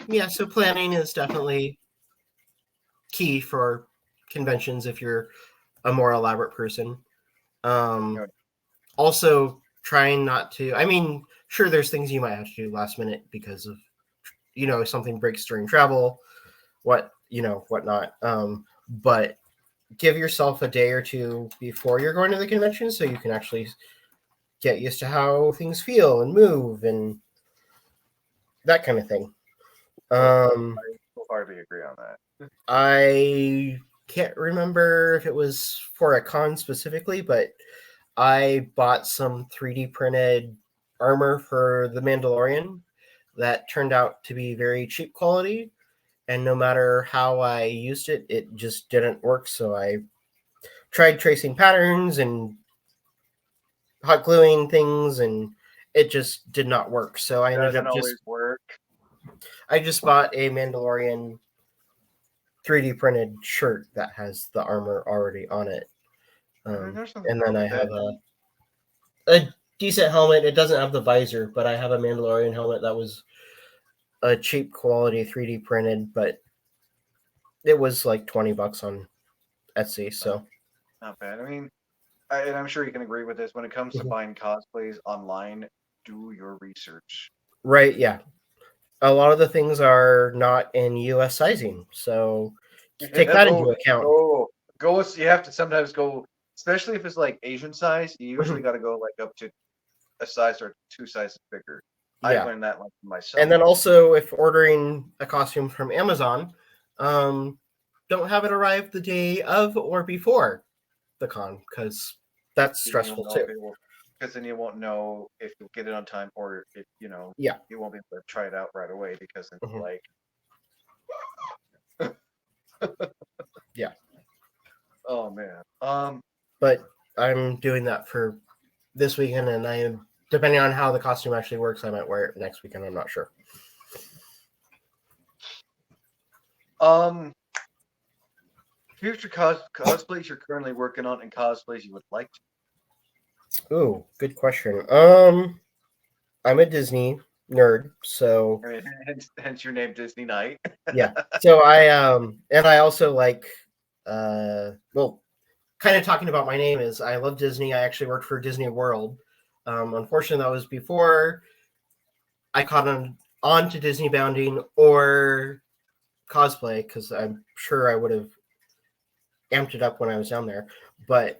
yeah, so planning is definitely key for conventions if you're a more elaborate person.
Right.
Also, trying not to. I mean, sure, there's things you might have to do last minute because of something breaks during travel, whatnot. But give yourself a day or two before you're going to the convention so you can actually get used to how things feel and move and that kind of thing.
I wholeheartedly agree on that.
I can't remember if it was for a con specifically, but I bought some 3D printed armor for the Mandalorian that turned out to be very cheap quality. And no matter how I used it, it just didn't work. So I tried tracing patterns and hot gluing things, and it just did not work. So I ended
Doesn't
up
always work.
I just bought a Mandalorian 3D printed shirt that has the armor already on it.
There's something
And
wrong
then I
with
have
that.
a decent helmet. It doesn't have the visor, but I have a Mandalorian helmet that was a cheap quality 3D printed, but it was like $20 on Etsy. So
Not bad. I mean, and I'm sure you can agree with this. When it comes to buying cosplays online, do your research.
right, yeah. A lot of the things are not in US sizing, so take that into
go,
account.
go. You have to sometimes go, especially if it's like Asian size. You usually
Mhm.
got to go like up to a size or two sizes bigger. I've
Yeah.
learned that like
And
myself.
then also, if ordering a costume from Amazon, um, don't have it arrive the day of or before the con because that's
Then you
stressful
won't know
too.
if it will, because then you won't know if you'll get it on time or if
Yeah.
you won't be able to try it out right away because then
Mhm.
like,
Yeah.
oh man.
But I'm doing that for this weekend, and I am depending on how the costume actually works, I might wear it next weekend. I'm not sure.
Um, future cosplays you're currently working on and cosplays you would like
Ooh, good question. I'm a Disney nerd, so
to. I mean, hence your name, Dsny Knight.
yeah. So I and I also like well, kind of talking about my name is I love Disney. I actually worked for Disney World. Unfortunately, that was before I caught on to Disney bounding or cosplay because I'm sure I would have amped it up when I was down there. But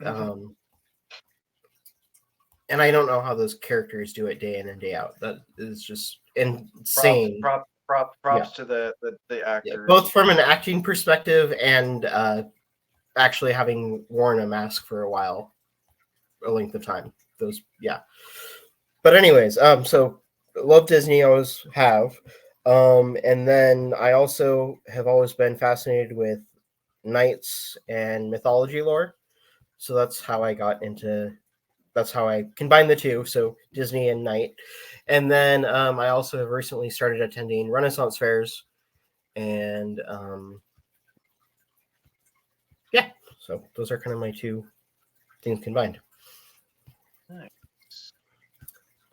and I don't know how those characters do it day in and day out. That is just
props,
insane. Yeah,
props to the
yeah.
actors.
Both from an acting perspective and actually having worn a mask for a while, a length of time. Those, yeah. But anyways, so love Disney, always have. And then I also have always been fascinated with knights and mythology lore. So that's how I got into. That's how I combined the two. So Disney and knight. And then I also have recently started attending Renaissance fairs, and yeah. So those are kind of my two things combined.
Nice.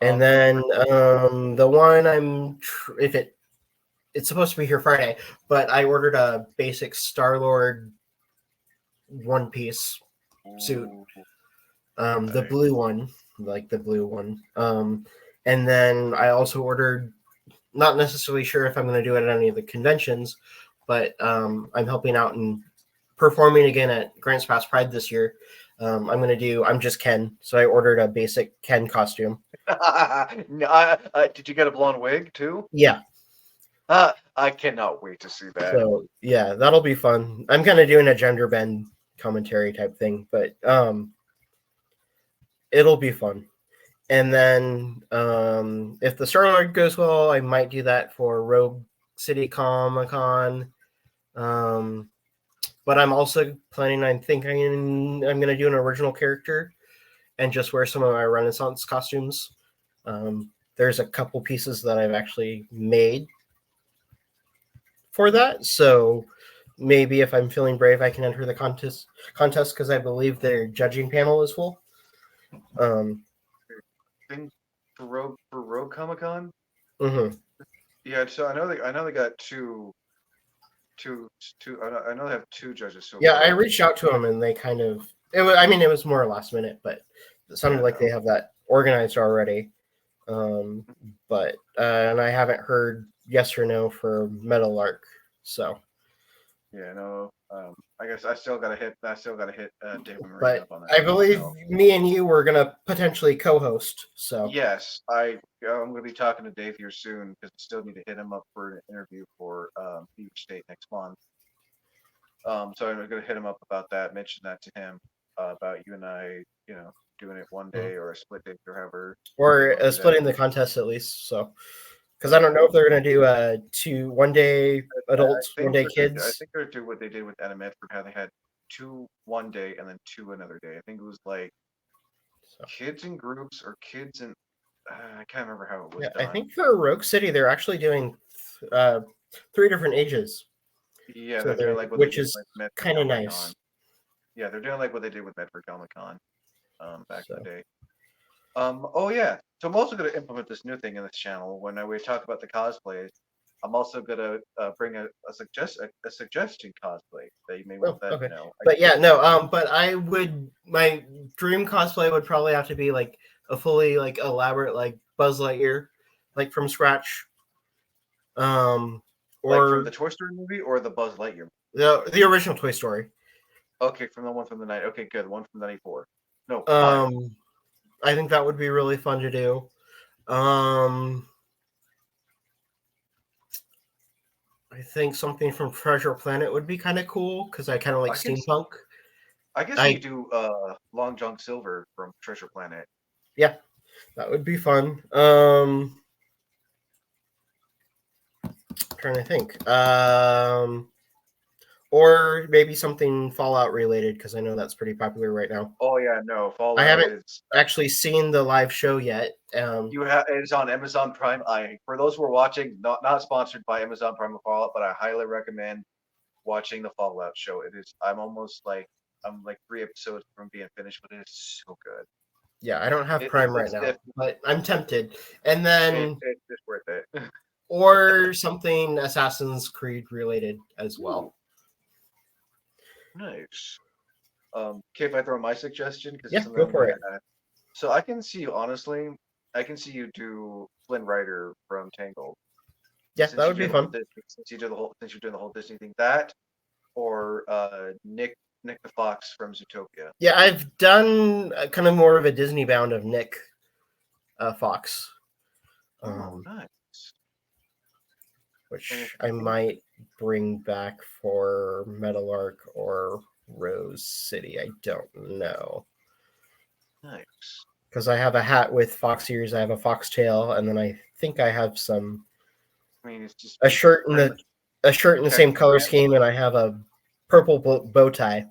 And
For
then the one if it's supposed to be here Friday, but I ordered a basic Star Lord one piece suit,
ooh,
the
nice.
blue one, like the blue one. And then I also ordered, not necessarily sure if I'm going to do it at any of the conventions, but I'm helping out and performing again at Grants Pass Pride this year. I'm going to do, I'm just Ken. So I ordered a basic Ken costume.
No, did you get a blonde wig too?
Yeah.
I cannot wait to see that.
So yeah, that'll be fun. I'm kind of doing a gender bend commentary type thing, but it'll be fun. And then if the Star Lord goes well, I might do that for Rogue City Comic Con. But I'm also planning on thinking I'm going to do an original character and just wear some of my Renaissance costumes. There's a couple pieces that I've actually made for that, so maybe if I'm feeling brave, I can enter the contest because I believe their judging panel is full.
Thing for Rogue Comic Con.
Mhm.
Yeah, so I know they got two. I know they have two judges so
Yeah, I
far.
reached out to them and they kind of it was. I mean, it was more last minute, but it sounded
Yeah,
like
no.
they have that organized already. Um, but and I haven't heard yes or no for Metal Arc. So,
Yeah, no. I guess I still gotta hit. David Marine
but
up on that
I
too.
believe
So
me and you were gonna potentially co-host. So,
yes, I'm gonna be talking to Dave here soon because I still need to hit him up for an interview for Beaver State next month. So I'm gonna hit him up about that. Mention that to him about you and I, doing it one day or a split day or however we
or
want to do that.
splitting the contest at least. So, because I
Yeah,
don't know if they're gonna do two 1 day
I
adults, one
think
day
they're gonna do. I
kids.
think they're do what they did with Anna Medford, how they had two one day and then two another day. I think it was like
So,
kids in groups or kids in. I can't remember how it was
yeah, I
done.
think for Rogue City they're actually doing uh, 3 different ages.
Yeah,
So
they're doing
they're
like what they
which
did
is
with Medford
kind of
Comic Con.
nice.
Yeah, they're doing like what they did with Medford Comic Con back in the
So,
day. Oh yeah. So I'm also going to implement this new thing in this channel. When we talk about the cosplays, I'm also going to bring a suggestion cosplay that you may want
oh,
that
okay.
I
But yeah,
can
no, but I would my dream cosplay would probably have to be like a fully like elaborate like Buzz Lightyear, like from scratch. Um
like from the
or
Toy Story movie or the Buzz Lightyear.
the original Toy Story.
Okay, from the one from the night. Okay, good. The one from '94. No, five.
Um I think that would be really fun to do. Um I think something from Treasure Planet would be kind of cool because I kind of like
I can.
steampunk.
I guess you
I
could do Long John Silver from Treasure Planet.
Yeah, that would be fun. Trying to think. Or maybe something Fallout related because I know that's pretty popular right now.
Oh yeah, no,
I
Fallout
haven't
is.
actually seen the live show yet.
You have it's on Amazon Prime. I for those who are watching, not sponsored by Amazon Prime or Fallout, but I highly recommend watching the Fallout show. It is. I'm like 3 episodes from being finished, but it is so good.
Yeah, I don't have Prime right
It's
now,
if
but I'm tempted. And then
it's just worth it.
or something Assassin's Creed related as well.
Ooh, nice. Okay, if I throw my suggestion because it's
Yeah,
something
go
I'm
for
gonna.
it.
So I can see you honestly. I can see you do Flynn Rider from Tangled
Yeah, that would be fun.
Since you're doing the whole Disney thing. That or Nick the Fox from Zootopia.
Yeah, I've done kind of more of a Disney bound of Nick Fox,
Oh,
um,
nice. And if
which
you
I
think
might bring back for Metal Arc or Rose City. I don't know
nice.
because I have a hat with fox ears. I have a foxtail, and then I think I have
I mean, it's just
a shirt in
pretty
the
much
a shirt in the same
khaki
color
pants.
scheme, and I have a purple bow tie.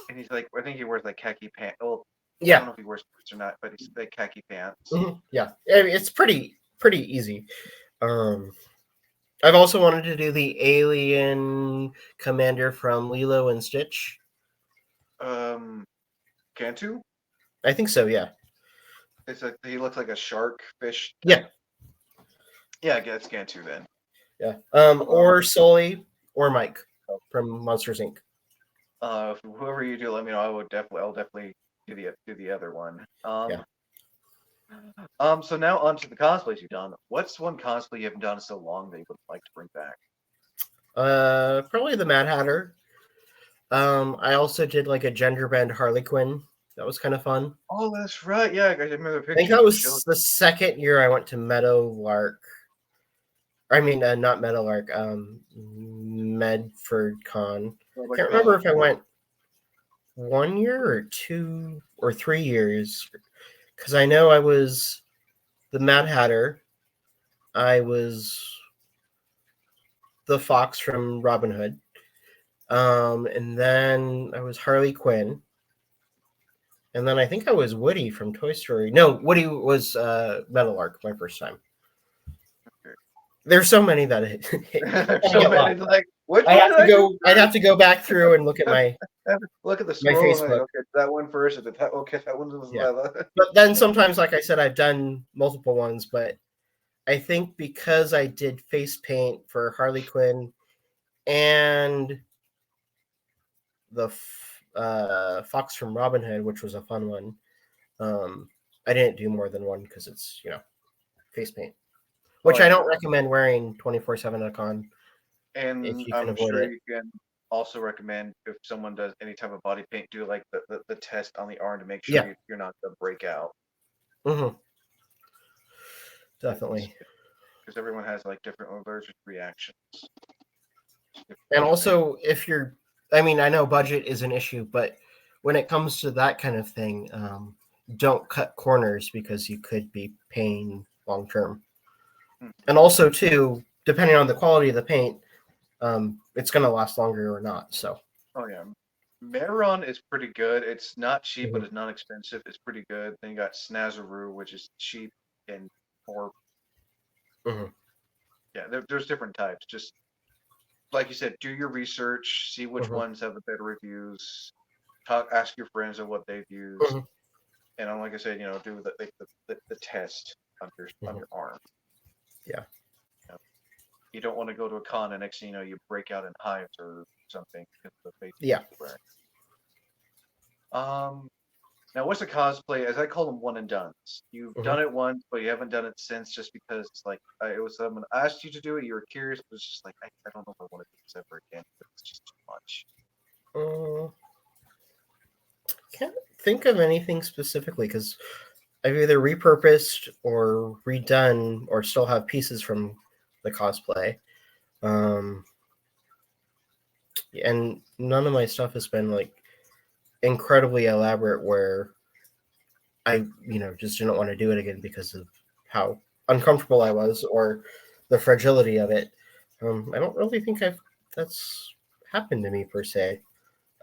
And he's like, I think he wears like khaki pants. Well, I don't
Yeah,
know if he wears boots or not, but he's like khaki pants.
yeah. I mean, it's pretty easy. Um, I've also wanted to do the alien commander from Lilo and Stitch.
Um, Cantu?
I think so. Yeah.
It's like he looks like a shark fish type.
Yeah.
Yeah, I guess Cantu then.
Yeah.
Um,
Or Sully or Mike from Monsters Inc.
whoever you do, let me know. I'll definitely do the other one.
Yeah.
So now on to the cosplays you've done. What's one cosplay you haven't done in so long that you would like to bring back?
Probably the Mad Hatter. I also did like a gender bend Harley Quinn. That was kind of fun.
Oh, that's right. Yeah, I remember the
I think
pictures
that
you showed.
was the second year I went to Meadowlark. I mean, not Meadowlark. Medford Con.
Oh
I
my
can't remember
God.
if I went 1 year or 2 or 3 years because I know I was the Mad Hatter. I was the Fox from Robin Hood. And then I was Harley Quinn. And then I think I was Woody from Toy Story. No, Woody was Meadowlark my first time. There's so many that
So many, like, which one did I do
I'd have
first?
to go back through and look at
Look at the
my
scroll. And like,
Facebook.
okay, that one first. Okay, that one was
Yeah. But then sometimes, like I said, I've done multiple ones, but I think because I did face paint for Harley Quinn and the Fox from Robin Hood, which was a fun one, I didn't do more than one because it's, face paint, which I don't recommend wearing 24/7 at a con if
And
you can
I'm
avoid
sure
it.
you can also recommend if someone does any type of body paint, do like the test on the arm to make sure
Yeah.
you're not going to break out.
Mm-hmm. Definitely.
Because everyone has like different allergic reactions.
And also, if you're, I mean, I know budget is an issue, but when it comes to that kind of thing, don't cut corners because you could be paying long term. And also, too, depending on the quality of the paint, it's going to last longer or not. So.
Oh yeah, Maron is pretty good. It's not cheap, but
Mm-hmm.
it's not expensive. It's pretty good. Then you got Snazaroo, which is cheap and more.
Mm-hmm.
Yeah, there's different types. Just like you said, do your research, see which
Mm-hmm.
ones have the better reviews. Ask your friends of what they've used,
Mm-hmm.
and like I said, do the test on
Mm-hmm.
your arm.
Yeah.
You don't want to go to a con and next thing you know you break out in hives or something because of the face
Yeah.
you're wearing. Now, what's a cosplay? As I call them, one and dones. You've
Mm-hmm.
done it once, but you haven't done it since, just because it's like it was someone asked you to do it. You were curious, but it's just like I don't know if I want to do this ever again. It's just too much.
Can't think of anything specifically because I've either repurposed or redone or still have pieces from the cosplay. And none of my stuff has been like incredibly elaborate where I, just didn't want to do it again because of how uncomfortable I was or the fragility of it. I don't really think that's happened to me per se.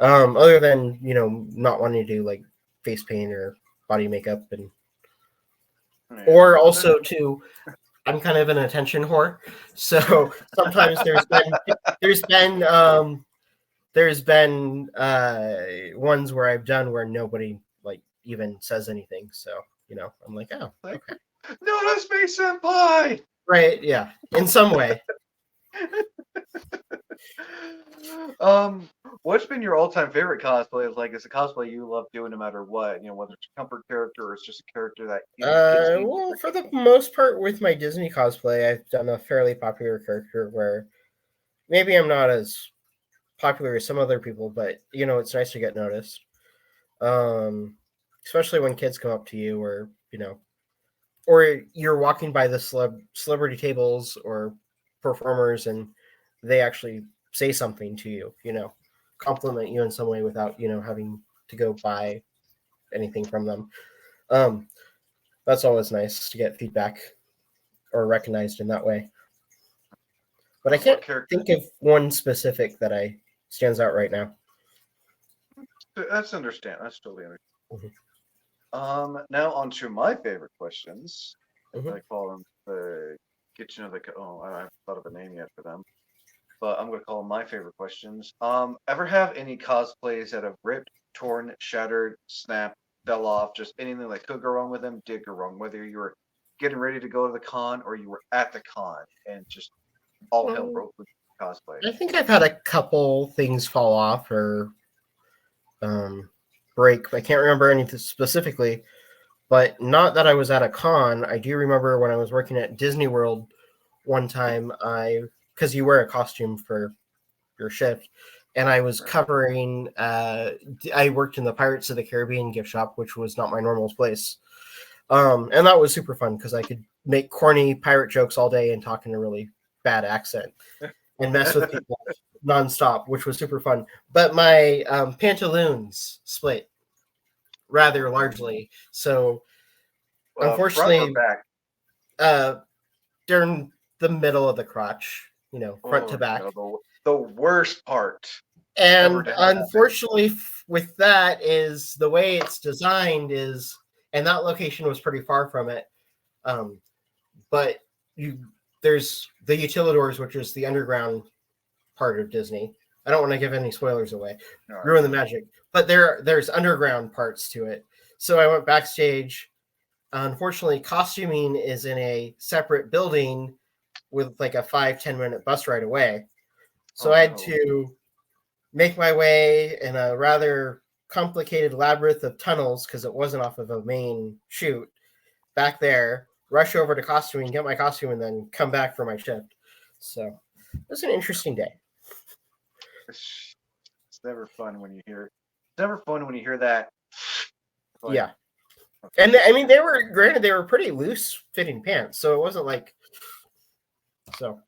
Other than, not wanting to do like face paint or body makeup
Yeah,
or also too, I'm kind of an attention whore. So sometimes there's been ones where I've done where nobody like even says anything. So, I'm like, oh,
like,
okay.
notice me, senpai.
Right, yeah. In some way.
What's been your all-time favorite cosplay? Like, it's a cosplay you love doing no matter what. Whether it's a comfort character or it's just a character that gets you.
Well, for the most part with my Disney cosplay, I've done a fairly popular character where maybe I'm not as popular as some other people, but it's nice to get noticed. Especially when kids come up to you or you're walking by the celebrity tables or performers and they actually say something to you, compliment you in some way without, having to go buy anything from them. That's always nice to get feedback or recognized in that way. But I can't think of one specific that stands out right now.
That's understandable. That's totally understandable. Now on to my favorite questions. I call them the get you know the I haven't thought of a name yet for them, but I'm gonna call them my favorite questions. Ever have any cosplays that have ripped, torn, shattered, snapped, fell off, just anything that could go wrong with them did go wrong, whether you were getting ready to go to the con or you were at the con and just all hell broke with cosplay?
I think I've had a couple things fall off or break. I can't remember anything specifically, but not that I was at a con. I do remember when I was working at Disney World one time, because you wear a costume for your shift, and I was covering. I worked in the Pirates of the Caribbean gift shop, which was not my normal place, and that was super fun because I could make corny pirate jokes all day and talk in a really bad accent and mess with people nonstop, which was super fun. But my pantaloons split rather largely, so unfortunately,
front or
back? During the middle of the crotch, front to back.
No, the worst part.
And unfortunately, with that is the way it's designed is, and that location was pretty far from it. But there's the Utilidors, which is the underground part of Disney. I don't want to give any spoilers away, ruin the magic. But there's underground parts to it. So I went backstage. Unfortunately, costuming is in a separate building with like a 5-10 minute bus ride away. So I had to make my way in a rather complicated labyrinth of tunnels because it wasn't off of a main shoot back there, rush over to costuming, get my costume, and then come back for my shift. So it was an interesting day.
It's never fun when you hear. It's never fun when you hear that.
Like, yeah, and I mean, they were pretty loose fitting pants, so it wasn't like so.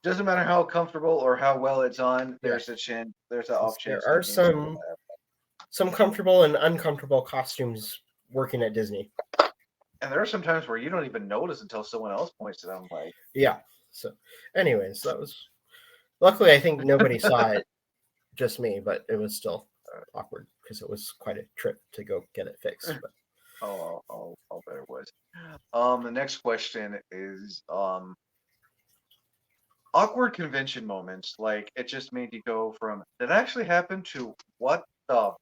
Doesn't matter how comfortable or how well it's on. There's a chin. There's an off chance.
There are some comfortable and uncomfortable costumes working at Disney.
And there are some times where you don't even notice until someone else points it out. I'm like,
yeah. So, anyways, that was. Luckily, I think nobody saw it, just me, but it was still awkward because it was quite a trip to go get it fixed. But.
I'll bet it was. The next question is awkward convention moments. Like it just made you go from did it actually happen to what the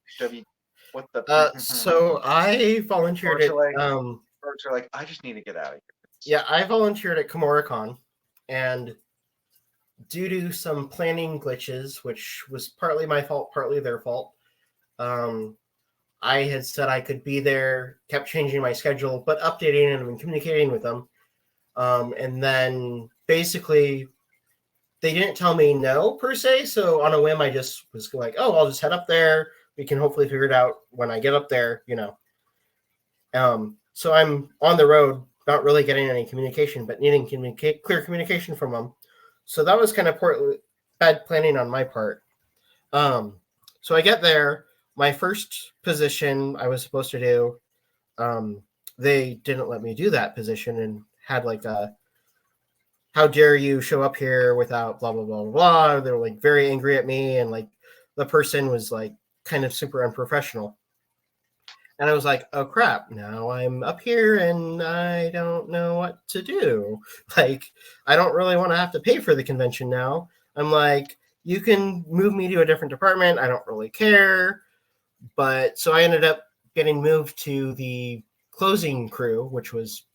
So I volunteered at
folks are like, I just need to get out of here.
Yeah, I volunteered at KimuraCon, and due to some planning glitches, which was partly my fault, partly their fault, I had said I could be there, kept changing my schedule, but updating and communicating with them. And then basically they didn't tell me no per se. So on a whim, I just was like, oh, I'll just head up there. We can hopefully figure it out when I get up there, So I'm on the road, not really getting any communication, but needing clear communication from them. So that was kind of bad planning on my part. So I get there. My first position I was supposed to do, they didn't let me do that position and had like a, how dare you show up here without blah, blah, blah, blah, blah. They were like very angry at me. And like the person was like kind of super unprofessional. And I was like, oh crap, now I'm up here and I don't know what to do. Like, I don't really want to have to pay for the convention now. I'm like, you can move me to a different department. I don't really care. But so I ended up getting moved to the closing crew, which was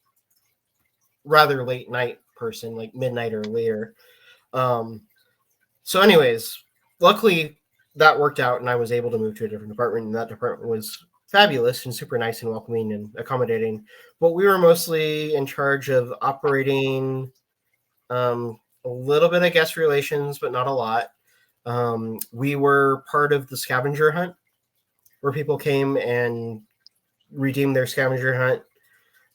rather late night person, like midnight or later. So anyways, luckily that worked out and I was able to move to a different department, and that department was fabulous and super nice and welcoming and accommodating. But we were mostly in charge of operating a little bit of guest relations, but not a lot. We were part of the scavenger hunt where people came and redeemed their scavenger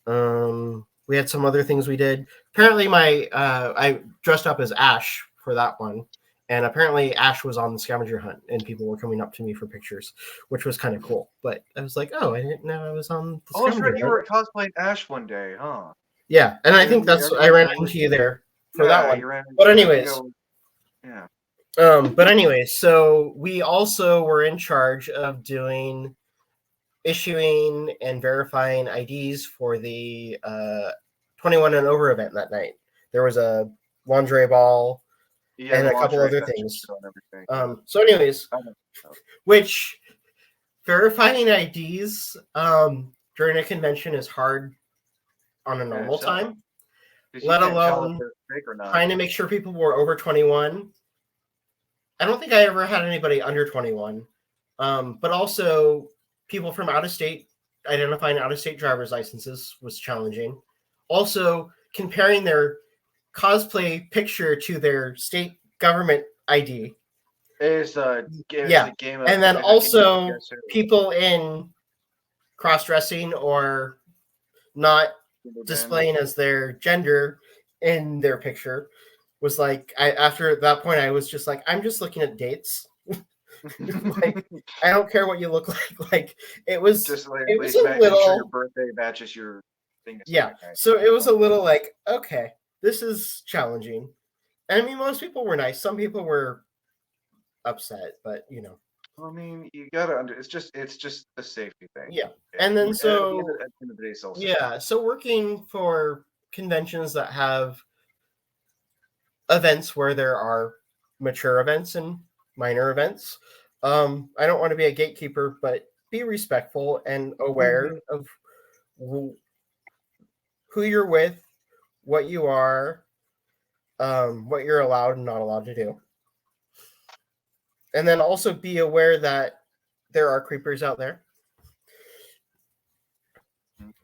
hunt. We had some other things we did. Apparently I dressed up as Ash for that one. And apparently Ash was on the scavenger hunt and people were coming up to me for pictures, which was kind of cool. But I was like, oh, I didn't know I was on the
scavenger hunt. You were cosplaying Ash one day, huh?
Yeah. And I think I ran into you there for that one. But anyways.
Yeah.
But anyways, so we also were in charge of issuing and verifying IDs for the 21 and over event that night. There was a lingerie ball. Yeah, and a couple other things. So anyways, which verifying IDs during a convention is hard on a normal time, let alone trying to make sure people were over 21. I don't think I ever had anybody under 21, but also people from out of state, identifying out of state driver's licenses was challenging. Also, comparing their cosplay picture to their state government ID.
It's a game of,
and then also people in cross-dressing or not displaying as their gender in their picture was like, after that point, I was just like, I'm just looking at dates. Like, I don't care what you look like. Like it was just like, it was a little.
Sure your birthday matches your thing.
Yeah, so it was a little like, okay, this is challenging. I mean, most people were nice. Some people were upset, but
I mean, you gotta it's just a safety thing.
Yeah, and then so working for conventions that have events where there are mature events and minor events. I don't want to be a gatekeeper, but be respectful and aware of who you're with, what you are, what you're allowed and not allowed to do. And then also be aware that there are creepers out there.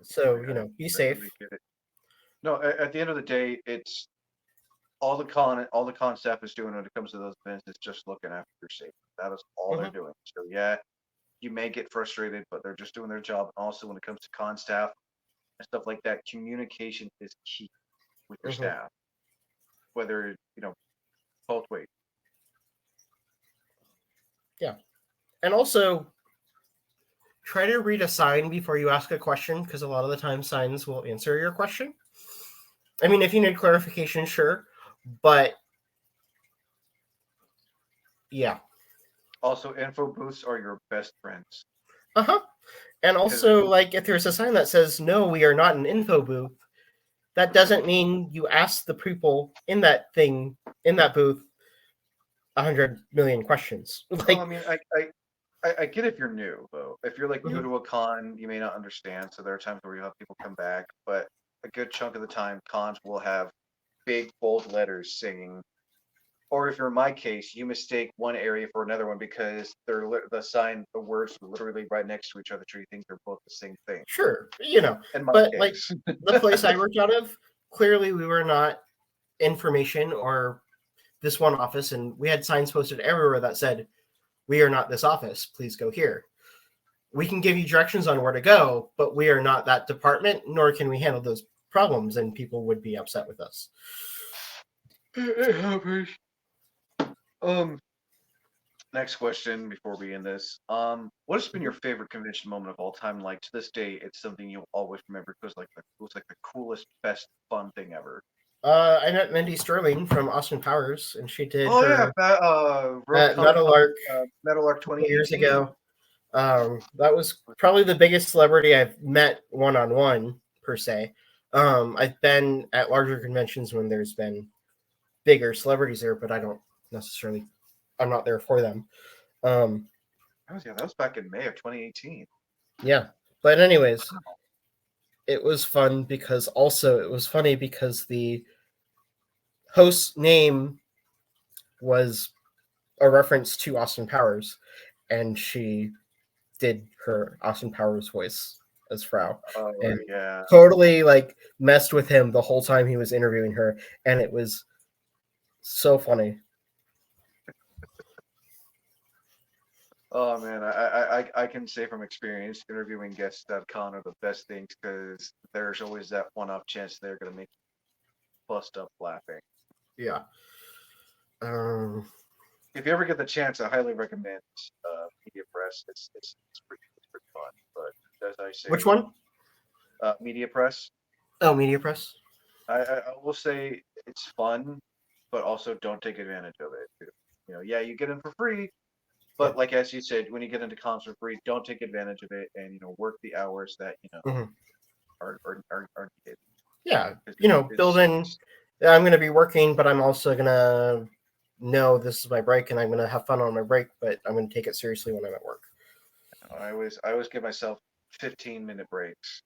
So, be safe.
No, at the end of the day, it's all the con staff is doing when it comes to those events is just looking after your safety. That is all they're doing. So yeah, you may get frustrated, but they're just doing their job. And also, when it comes to con staff and stuff like that, communication is key with your staff. Whether both ways.
Yeah, and also try to read a sign before you ask a question, because a lot of the time signs will answer your question. I mean, if you need clarification, sure, but yeah.
Also, info booths are your best friends.
And also, like, if there's a sign that says, no, we are not an info booth, that doesn't mean you ask the people in that booth 100 million questions. Like,
well, I mean, I get if you're new, though. If you're like new to a con, you may not understand. So there are times where you have people come back, but a good chunk of the time, cons will have big, bold letters saying, or if you're in my case, you mistake one area for another one because the words are literally right next to each other, so you think they're both the same thing.
Sure,
But
like the place I worked out of, clearly we were not information or this one office, and we had signs posted everywhere that said, we are not this office, please go here. We can give you directions on where to go, but we are not that department, nor can we handle those problems, and people would be upset with us.
It happens. Next question before we end this. What has been your favorite convention moment of all time? Like, to this day, it's something you'll always remember because it was like the coolest, best, fun thing ever.
I met Mindy Sterling from Austin Powers, and she did
at
Metal Arc
2018
years ago. That was probably the biggest celebrity I've met one-on-one, per se. I've been at larger conventions when there's been bigger celebrities there, but I'm not there for them.
that was back in May of 2018.
Yeah, but anyways, it was fun because also it was funny because the host's name was a reference to Austin Powers, and she did her Austin Powers voice as Frau. And totally like messed with him the whole time he was interviewing her, and it was so funny.
Oh man, I can say from experience, interviewing guests at con are the best things because there's always that one-off chance they're gonna make you bust up laughing.
Yeah.
If you ever get the chance, I highly recommend Media Press. It's pretty fun. But as I say,
which one?
Media Press.
Oh, Media Press.
I will say it's fun, but also don't take advantage of it. Yeah, you get in for free. But like as you said, when you get into cons for free, don't take advantage of it, and work the hours that are needed.
Yeah, building. I'm going to be working, but I'm also going to know this is my break, and I'm going to have fun on my break, but I'm going to take it seriously when I'm at work.
I always give myself 15-minute breaks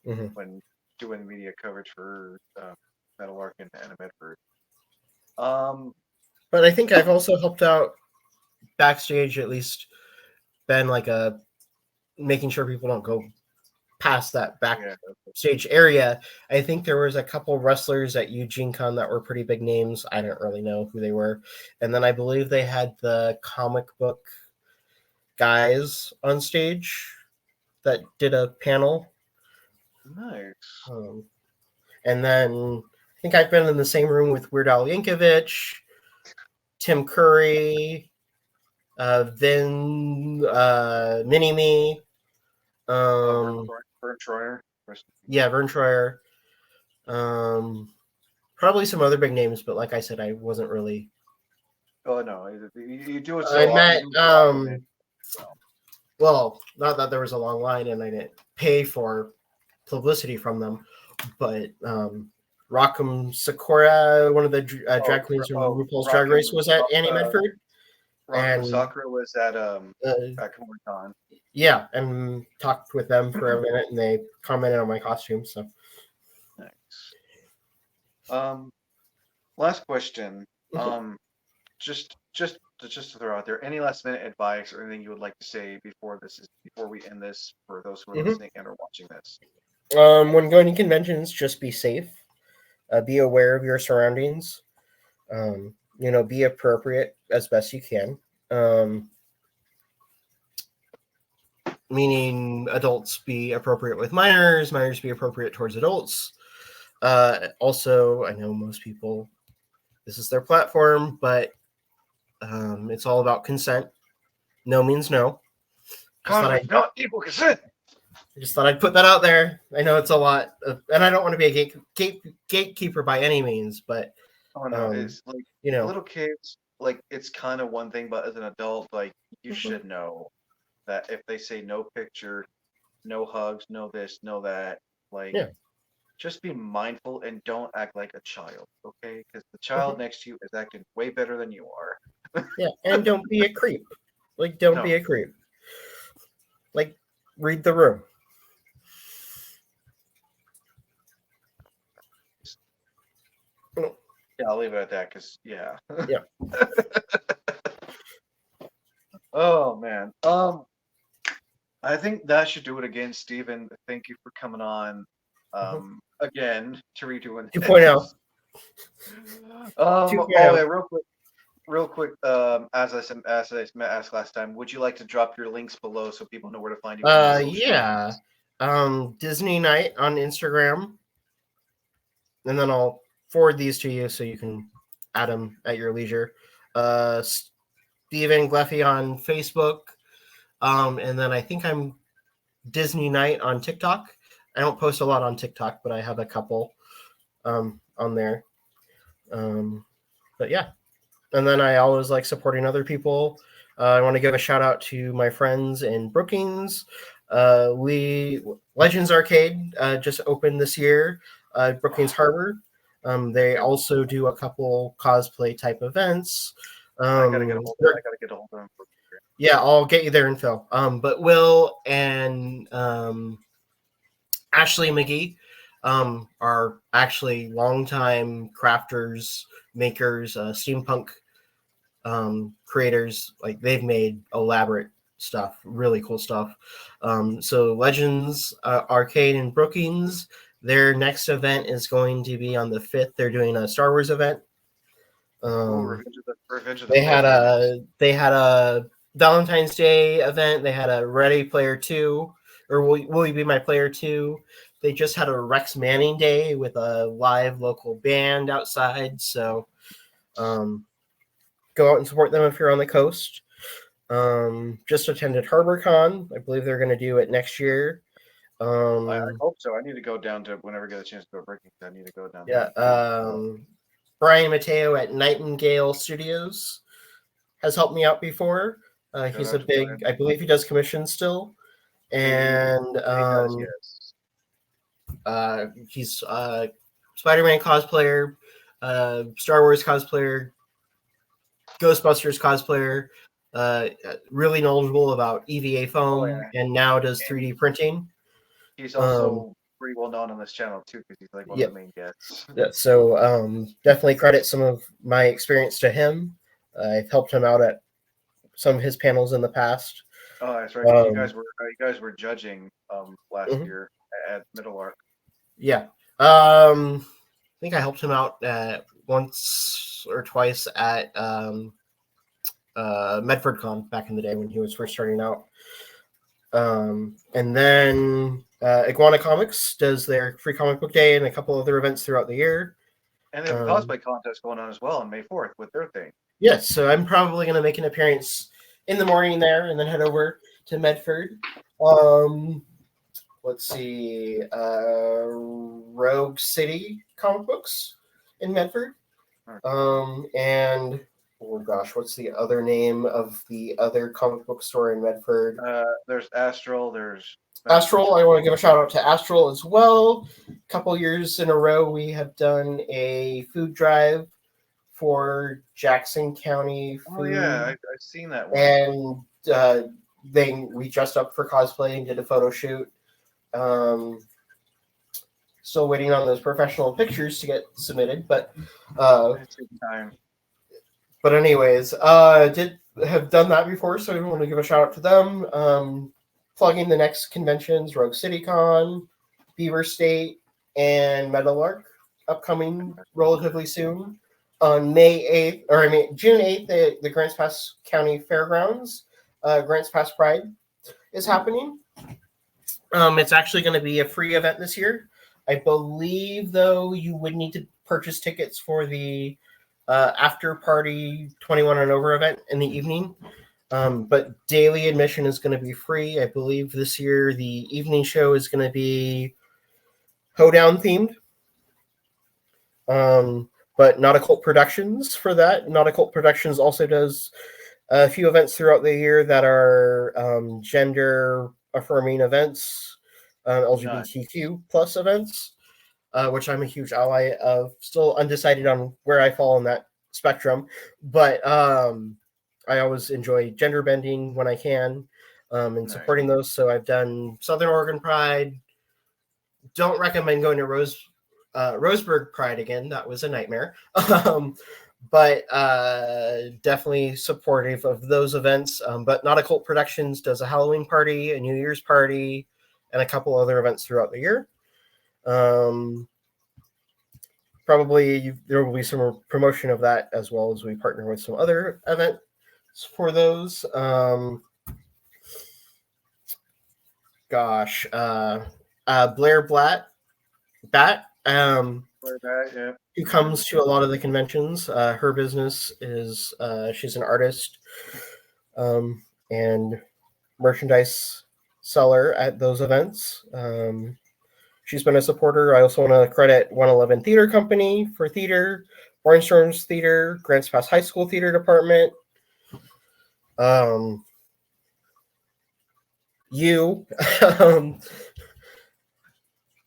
when doing media coverage for Metal Arc and Medford.
But I think I've also helped out backstage, at least been like making sure people don't go past that backstage area. I think there was a couple wrestlers at Eugene Con that were pretty big names. I don't really know who they were. And then I believe they had the comic book guys on stage that did a panel.
Nice.
And then I think I've been in the same room with Weird Al Yankovic, Tim Curry, Vin, Mini-Me.
Vern Troyer.
Yeah, Vern Troyer. Probably some other big names, but like I said, I wasn't really.
Oh no, you do it so
I
often.
met. Well, not that there was a long line and I didn't pay for publicity from them, but Rock'em Sakura, one of the drag queens from RuPaul's Drag Race, was at Annie Medford.
Rock'em
And
Sakura was at
uh,
Comic-Con.
yeah, and talked with them for a minute, and they commented on my costume. So,
Nice. Last question.
Mhm.
Just to throw out there, any last minute advice or anything you would like to say before we end this for those who are
Mhm.
listening and are watching this?
When going to conventions, just be safe. Be aware of your surroundings. Be appropriate as best you can. Meaning adults be appropriate with minors, minors be appropriate towards adults. Also, I know most people, this is their platform, but it's all about consent. No means no.
Conflict, not equal consent.
I just thought I'd put that out there. I know it's a lot, and I don't want to be a gatekeeper by any means, but
Oh no, it's like
you know,
little kids. Like it's kind of one thing, but as an adult, like you
Mhm.
should know that if they say no picture, no hugs, no this, no that, like
Yeah.
just be mindful and don't act like a child, okay? Because the
Mhm.
child next to you is acting way better than you are.
Yeah, and don't be a creep. Like, don't be
No,
a creep. Like, read the room.
yeah, I'll leave it at that. Cause yeah.
Yeah.
Oh man. I think that should do it again, Stephen. Thank you for coming on.
Mhm.
Again to redoing
2.0.
this.
2.0.
Yeah, real quick. As I asked last time, would you like to drop your links below so people know where to find you on the social
Yeah.
medias?
Dsny Knight on Instagram, and then I'll forward these to you so you can add them at your leisure. Stephen Gleffy on Facebook, and then I think I'm Dsny Knight on TikTok. I don't post a lot on TikTok, but I have a couple on there. But yeah, and then I always like supporting other people. I want to give a shout out to my friends in Brookings. We Legends Arcade just opened this year, Brookings Harbor. They also do a couple cosplay type events.
I gotta get a hold. I gotta get a hold of him.
Yeah, I'll get you their info. But Will and Ashley McGee are actually longtime crafters, makers, steampunk creators. Like they've made elaborate stuff, really cool stuff. So Legends Arcade in Brookings, their next event is going to be on the 5th. They're doing a Star Wars event.
Ooh,
Um,
Revenge of the
they had
Pilgrims.
a Valentine's Day event. They had a Ready Player Two, or Will You Be My Player Two? They just had a Rex Manning Day with a live local band outside. So um, go out and support them if you're on the coast. Just attended HarborCon. I believe they're going to do it next year.
I
Um,
hope so. I need to go down to whenever I get a chance to go breaking. I need to go down there
yeah.
and do it.
Brian Mateo at Nightingale Studios has helped me out before.
Shout
He's a
out to
big,
Brian.
I believe he does commissions still. And
He does, yes.
he's Spider-Man cosplayer, Star Wars cosplayer, Ghostbusters cosplayer, really knowledgeable about EVA
Oh
foam,
yeah,
and now does
and
3D printing.
he's
Um,
also pretty well known on this channel too, because he's like one of
yeah,
the main guests.
yeah. So definitely credit some of my experience to him. I've helped him out at some of his panels in the past.
Oh, that's right, because
Um,
you guys were judging last
mhm,
year at Middle Arc.
yeah. I think I helped him out once or twice at MedfordCon back in the day when he was first starting out. And then Iguana Comics does their free comic book day and a couple other events throughout the year.
And they have a cosplay contest going on as well on May 4th with their thing.
Yes, so I'm probably going to make an appearance in the morning there and then head over to Medford. Let's see, Rogue City comic books in Medford. And oh gosh, what's the other name of the other comic book store in Medford?
There's Astral. There's
Astral, I want to give a shout out to Astral as well. A couple years in a row, we have done a food drive for Jackson County
Oh yeah,
food,
I've seen that one.
and we dressed up for cosplay and did a photo shoot. Still waiting on those professional pictures to get submitted, but
It takes time.
anyways, did have done that before, so I want to give a shout out to them. Plugging the next conventions: Rogue City Con, Beaver State, and Meadowlark, upcoming relatively soon. On June 8th, the Grants Pass County Fairgrounds, Grants Pass Pride is happening. It's actually going to be a free event this year. I believe, though, you would need to purchase tickets for the after party 21 and over event in the evening. But daily admission is going to be free. I believe this year the evening show is going to be Hoedown themed. But Not Occult Productions for that. Not Occult Productions also does a few events throughout the year that are gender affirming events, LGBTQ plus events, which I'm a huge ally of. Still undecided on where I fall on that spectrum, but I always enjoy gender bending when I can, and supporting those. So I've done Southern Oregon Pride. Don't recommend going to Roseburg Pride again. That was a nightmare. But definitely supportive of those events. But Not Occult Productions does a Halloween party, a New Year's party, and a couple other events throughout the year. Probably there will be some promotion of that, as well as we partner with some other events for those. Blair Bat, who comes to a lot of the conventions. Her business is she's an artist and merchandise seller at those events. She's been a supporter. I also want to credit 111 Theater Company for theater, Barnstorms Theater, Grants Pass High School Theater Department. You.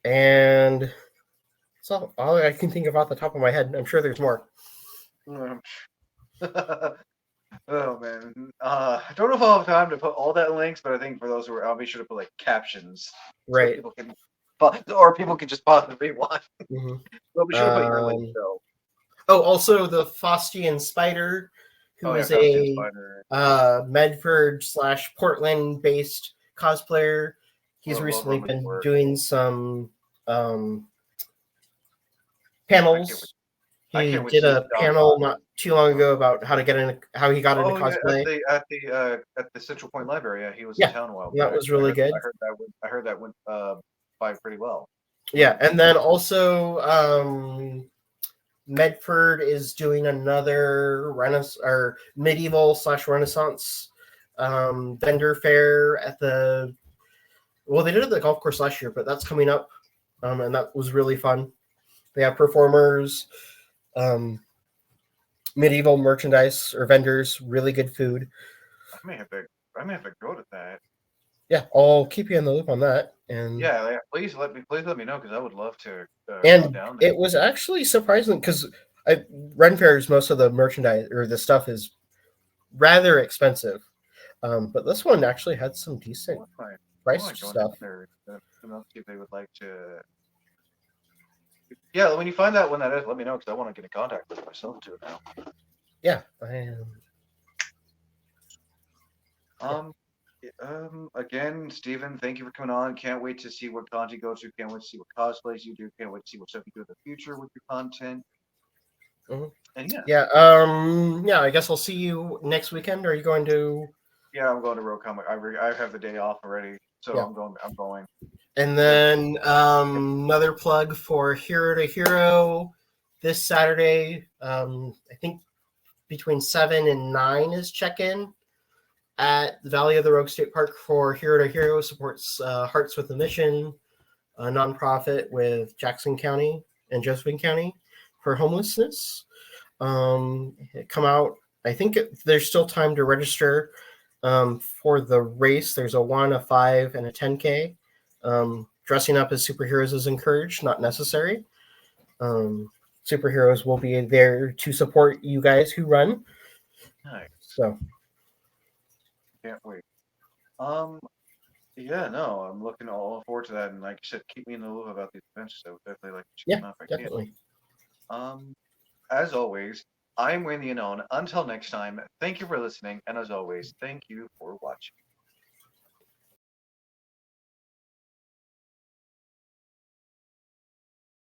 And that's all I can think of off the top of my head. I'm sure there's more.
Oh man, I don't know if I'll have time to put all that in links, but I think for those who are, I'll be sure to put like captions,
right?
So people can just pause and rewind.
Mm-hmm.
Well, be sure to put your link though.
Oh, also the Faustian Spider, who is a Medford / Portland based cosplayer. He's recently been doing some panels. He did a panel not too long ago about how he got into cosplay.
At the Central Point Library. Yeah, he was in town a while back.
That was really good.
I heard that went by pretty well.
Yeah, and then also Medford is doing another medieval / Renaissance vendor fair at they did it at the golf course last year, but that's coming up, and that was really fun. They have performers, medieval merchandise or vendors, really good food.
I may have to go to that.
Yeah, I'll keep you in the loop on that. And
yeah, please let me know, because I would love to.
And it was actually surprising because Ren Fair's most of the merchandise or the stuff is rather expensive, but this one actually had some decent price stuff.
See if they would like to. Yeah, when you find out when that is, let me know, because I want to get in contact with myself too now.
Yeah, I
am. Again, Stephen, thank you for coming on. Can't wait to see what content you go to. Can't wait to see what cosplays you do. Can't wait to see what stuff you do in the future with your content.
Mm-hmm.
And
I guess I'll see you next weekend. Are you going to?
Yeah, I'm going to Road Comic. I have the day off already, so yeah. I'm going.
And then another plug for Hero to Hero this Saturday. I think between 7 and 9 is check-in at the Valley of the Rogue State Park for Hero to Hero. Supports Hearts with a Mission, a nonprofit with Jackson County and Josephine County for homelessness. Come out. I think there's still time to register for the race. There's a 1, a 5, and a 10K. Dressing up as superheroes is encouraged, not necessary. Superheroes will be there to support you guys who run.
Nice.
So
Can't wait. Um, yeah, no, I'm looking all forward to that. And like you said, keep me in the loop about these events. So definitely like to check
yeah,
them out if I can.
definitely.
As always, I'm Randy Anon. Until next time, thank you for listening, and as always, thank you for watching.